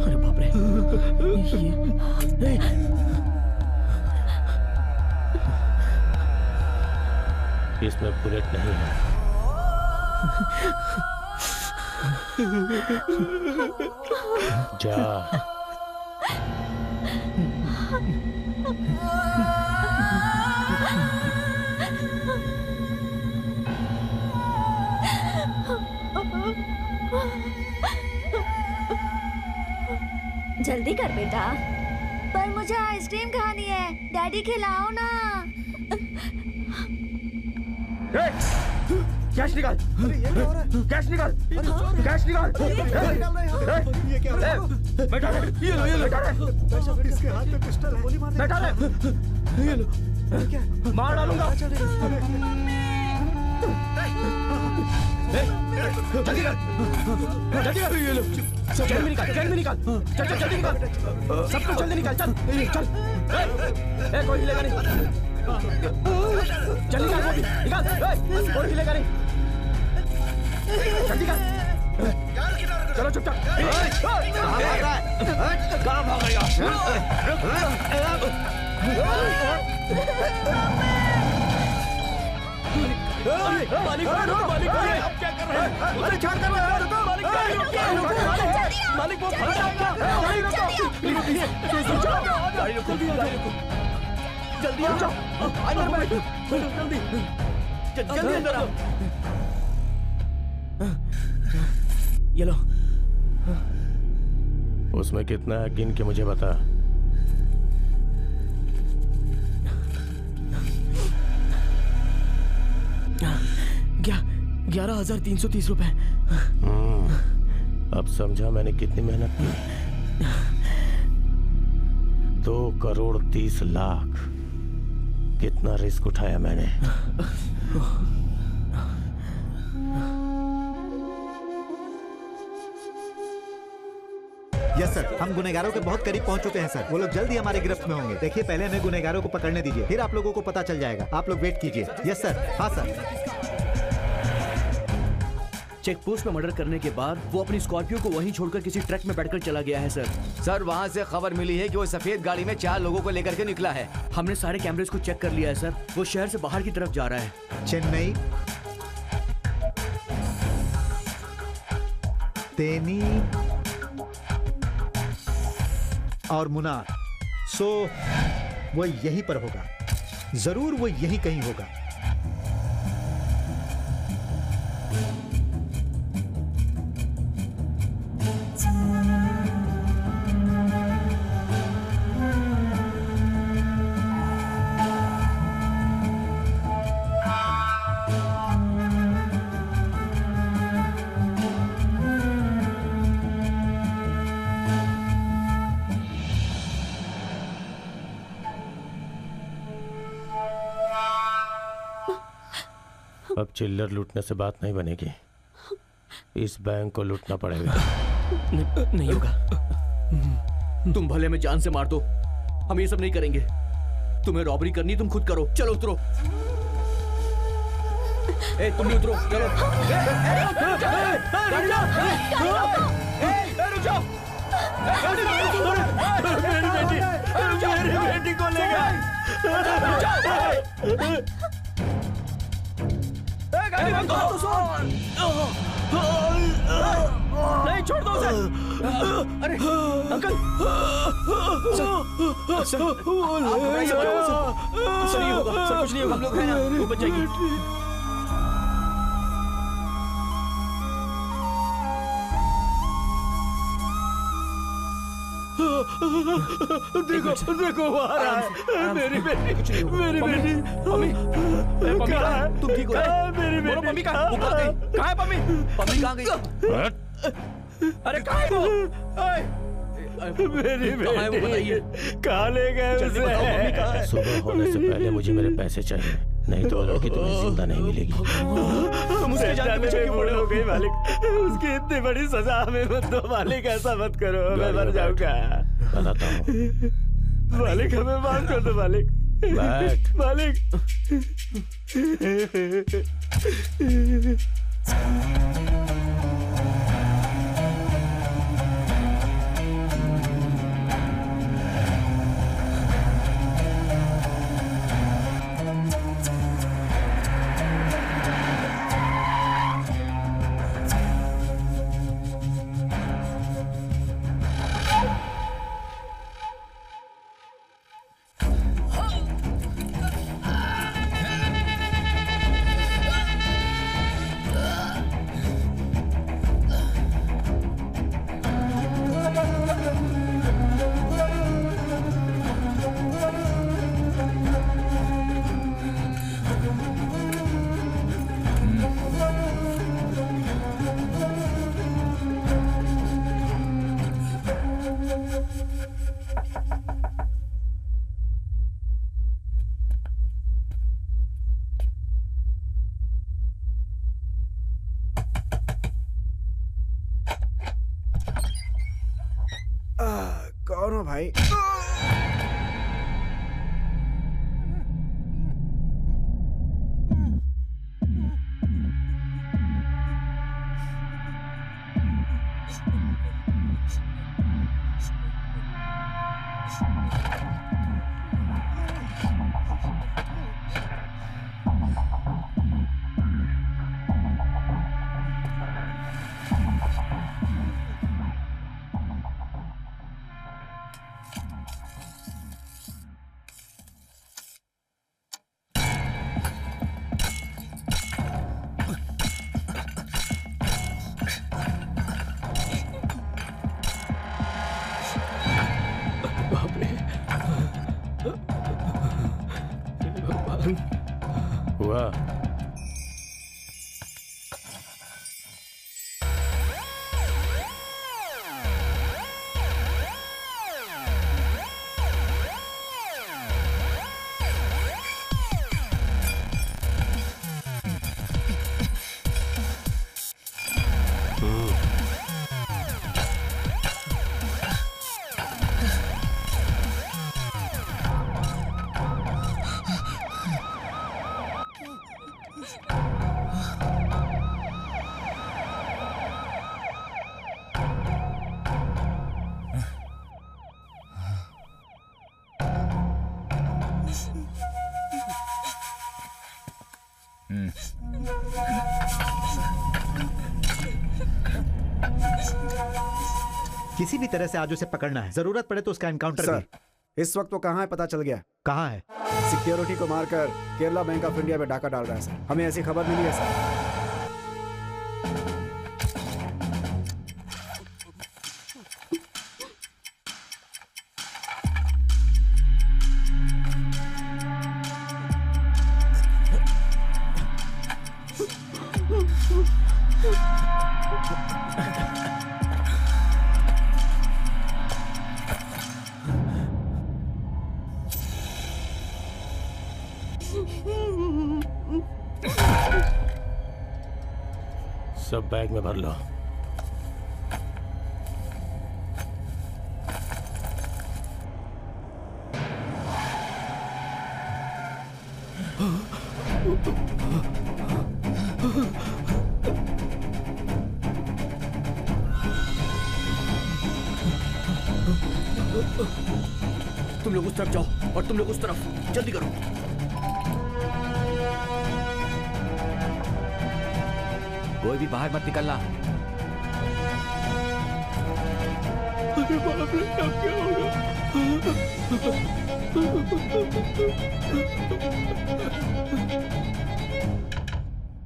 अरे बाप रे, इसमें बुलेट नहीं है। जा। जल्दी कर बेटा। पर मुझे आइसक्रीम खानी है, डैडी खिलाओ ना। कैश निकाल। कैश निकाल। कैश निकाल। ये क्या हो रहा है? बैठा ले। ये लो बैठा ले। इसके हाथ में पिस्टल है, गोली मार दे। बैठा ले। ये लो। क्या? मार डालूंगा। जल्दी कर। जल्दी कर। ये लो। चल निकाल। चल निकाल। चल जल्दी निकाल। सबको जल्दी निकाल। चल चल। कोई हिलेगा नहीं। चल निकाल, और गिलेगा नहीं। जल्दी कर। चलो चुपचाप। कहाँ भाग रहा है? कहाँ भागेगा? मालिक आप क्या कर रहे हैं? अरे छोड़ दे मालिक, मालिक वो फंस जाएगा। गाड़ी रुको, जल्दी आ जाओ, अंदर बैठो, जल्दी अंदर आओ। ये लो। उसमें कितना है गिन के मुझे बता। क्या 11,330 रुपए। अब समझा मैंने कितनी मेहनत की। 2,30,00,000 कितना रिस्क उठाया मैंने। यस सर, हम गुनहगारों के बहुत करीब पहुंच चुके हैं सर। वो लोग जल्दी हमारे गिरफ्त में होंगे। देखिए, पहले हमें गुनहगारों को पकड़ने दीजिए, फिर आप लोगों को पता चल जाएगा। आप लोग वेट कीजिए। Yes sir. हाँ सर। चेक पोस्ट में मर्डर करने के बाद वो अपनी स्कॉर्पियो को वहीं छोड़कर किसी ट्रक में बैठकर चला गया है सर। सर वहाँ से खबर मिली है कि वो सफेद गाड़ी में 4 लोगों को लेकर के निकला है। हमने सारे कैमरेज को चेक कर लिया है सर। वो शहर से बाहर की तरफ जा रहा है। चेन्नई, तेनी और मुनार। सो वो यहीं पर होगा, जरूर वो यहीं कहीं होगा। अब चिल्लर लूटने से बात नहीं बनेगी। इस बैंक को लूटना पड़ेगा। नहीं होगा। तुम भले में जान से मार दो, हम ये सब नहीं करेंगे। तुम्हें रॉबरी करनी तुम खुद करो। चलो उतरो। ए तुम भी उतरो। चलो। मेरी बेटी को ले गए। नहीं छोड़ दो उसे। अरे अंकल, सर ये होगा, सर कुछ नहीं होगा, हम लोग हैं ना, वो बच जाएगी। देखो देखो वो आ रहा है। मेरी बेटी, मेरी बेटी। पम्मी, पम्मी कहाँ है? तुम ठीक हो? मेरी बेटी पम्मी कहाँ है? कहाँ है पम्मी? पम्मी कहाँ गई? अरे कहाँ है वो? मेरी बेटी कहाँ ले गए उसे? सुबह होने से पहले मुझे मेरे पैसे चाहिए, नहीं तो लड़की तुम्हें जिंदा नहीं मिलेगी। तुम उसके जान के पीछे क्यों पड़े हो? गई मालिक, उसकी इतनी बड़ी सजा हमें मत दो मालिक, ऐसा मत करो, मैं मर जाऊंगा। बताता हूँ मालिक, हमें माफ कर दो मालिक। बैठ। मालिक। कौन हो भाई? हुआ। किसी भी तरह से आज उसे पकड़ना है, जरूरत पड़े तो उसका एनकाउंटर सर, भी। इस वक्त वो कहाँ है पता चल गया? कहाँ है? सिक्योरिटी को मारकर केरला बैंक ऑफ इंडिया में डाका डाल रहा है सर। हमें ऐसी खबर मिली है सर। सब बैग में भर लो। तुम लोग उस तरफ जाओ और तुम लोग उस तरफ, जल्दी करो। कोई भी बाहर मत निकलना। अरे बाप रे, अब क्या होगा?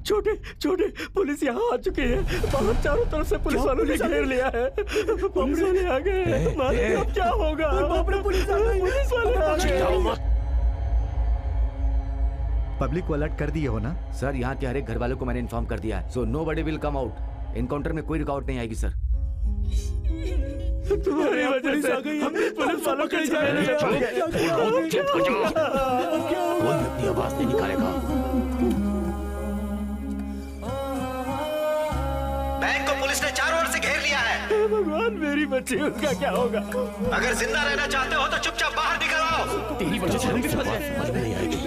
छोटे छोटे पुलिस यहाँ आ चुकी है। बाहर चारों तरफ से पुलिस वालों ने घेर लिया है। पुलिस वाले आ गए। मालूम अब क्या होगा? बाप रे, पुलिस वाले आ गए। पब्लिक को अलर्ट कर दिए हो ना? सर, यहाँ के हर एक घर वालों को मैंने इन्फॉर्म कर दिया है। So nobody will come out. Encounter में कोई रुकावट नहीं आएगी सर। तुम्हारी वजह से हमने पुलिस वालों को कोई अपनी आवाज नहीं निकालेगा। बैंक को पुलिस ने चारों ओर से घेर लिया है। भगवान, मेरी बच्ची, उसका क्या होगा? अगर जिंदा रहना चाहते हो तो चुपचाप बाहर निकल आओ। तेरी वजह से हमें समझ नहीं आएगी।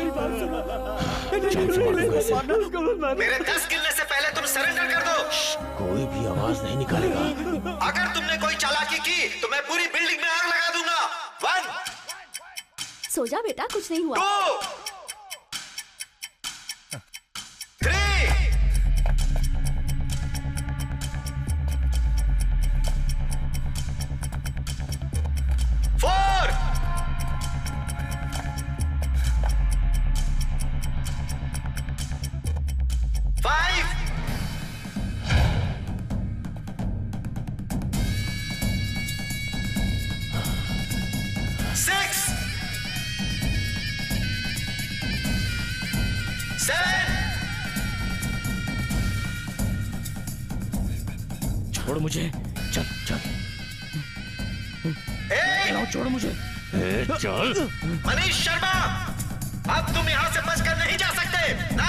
मेरे 10 गिनने से पहले तुम सरेंडर कर दो। कोई भी आवाज नहीं निकालेगा। अगर तुमने कोई चालाकी की तो मैं पूरी बिल्डिंग में आग लगा दूंगा। 1 सो जा बेटा, कुछ नहीं हुआ। 2 3 4 5 6 7 छोड़ मुझे, चल चल। छोड़ मुझे, चल। मनीष शर्मा, अब तुम यहां से बचकर नहीं जा सकते। 9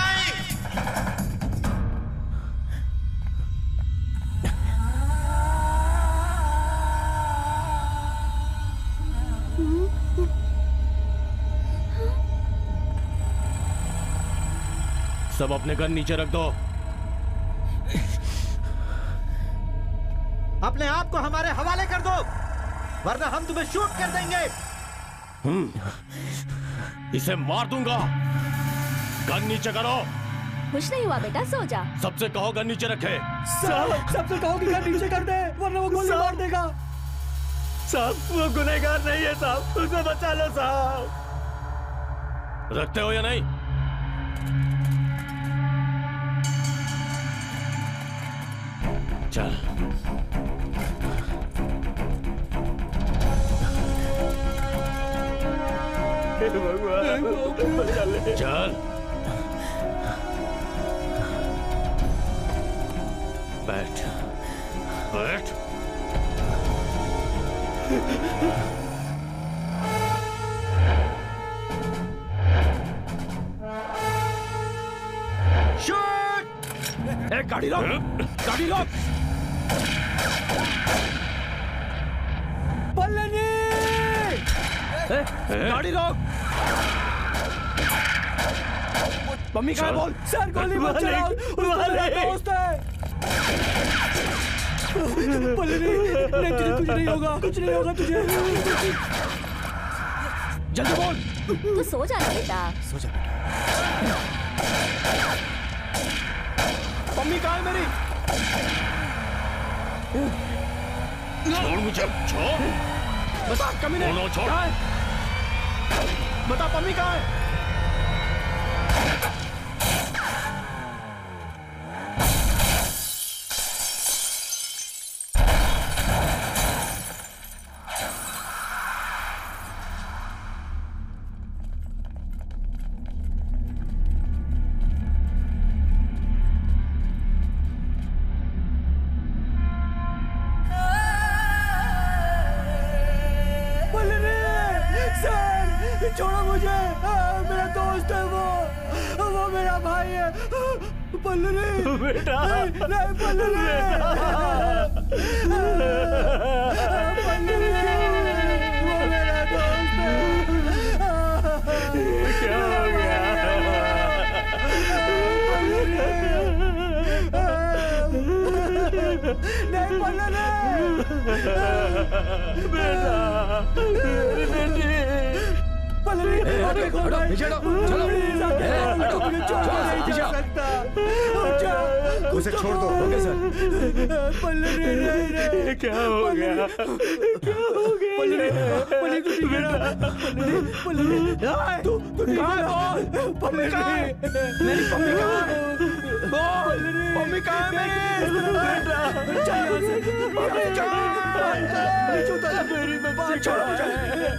सब अपने गन नीचे रख दो। अपने आप को हमारे हवाले कर दो, वरना हम तुम्हें शूट कर देंगे। इसे मार दूंगा। गन नीचे करो। कुछ नहीं हुआ बेटा, सो जा। सबसे कहो गन नीचे रखे। साहब, सबसे कहो कि गन नीचे कर दे, वरना वो गोली मार देगा। साहब, वो गुनहगार नहीं है साहब, उसे बचा लो साहब। रखते हो या नहीं? चल। भगवान बचा ले। चल बैठ बैठ। ए, गाड़ी रोक, गाड़ी रोक। पल्लनी, गाड़ी रोक। मम्मी कहाँ है बोल? सर गोली मत चलाओ, उसका मेरा दोस्त है। पल्लनी, नहीं तुझे कुछ नहीं होगा, कुछ नहीं होगा तुझे। जल्दी बोल। तू सो जा बेटा। सो जा बेटा। मम्मी कहाँ है मेरी? छोड़ मुझे, छोड़। बता कमीने, छोड़। कहाँ है? बता मम्मी कहाँ है? छोड़ो मुझे, मेरा दोस्त है वो मेरा भाई है। पल्लनी बेटा, नहीं पल्लनी, पल्लनी वो मेरा दोस्त है। क्या हो गया? नहीं पल्लनी बेटा, मेरी बेटी। उसे छोड़ दो। Okay sir. क्या हो गया? क्या हो गया? पल्लनी तू ठीक है ना? पल्लनी तू ठीक है ना? मम्मी कहाँ है? मेरी मम्मी कहाँ है? बोल, मम्मी कहाँ है मेरी? बेटा, मम्मी कहाँ है? मेरी मम्मी छोड़ो मुझे,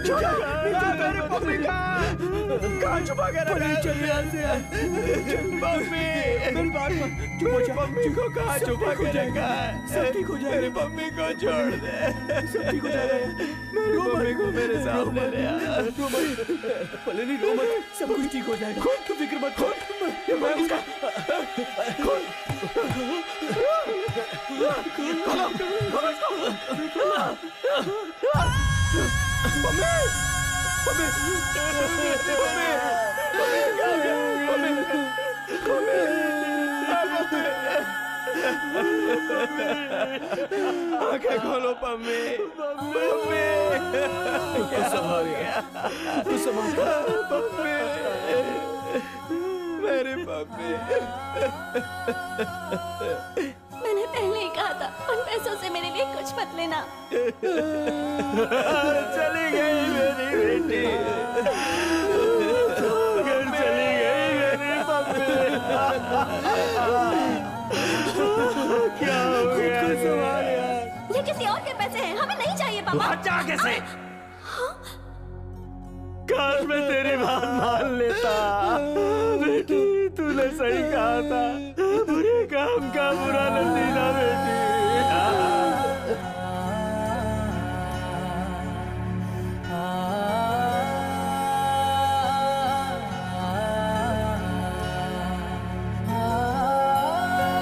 छोड़ो मेरी मम्मी कहाँ छुपा के रखा है? चल यहाँ से। मम्मी, मेरी बात मत, चुप हो जा। मम्मी को कहाँ छुपा के रखा है? सब ठीक हो जाएगा। मेरी मम्मी को छोड़ दे। सब ठीक हो जाएगा। मेरी मम्मी को मेरे सामने ले आ। रो मत, पल्लनी रो मत, सब कुछ ठीक हो जाएगा। तू फिक्र मत कर। मैं उसका आंखें खोलो पम्मी, पम्मी, क्या हो गया? तू संभाल पम्मी, मेरी पम्मी। मैंने पहले ही कहा था उन पैसों से मेरे लिए कुछ मत लेना। चली गई मेरी बेटी, चली गई मेरी पम्मी। क्या हो गया? ये किसी और के पैसे हैं, हमें नहीं चाहिए पापा। बचा कैसे? काश मैं तेरी बात मान लेता। बेटी, तूने सही कहा था। बुरे काम का बुरा नतीजा बेटी।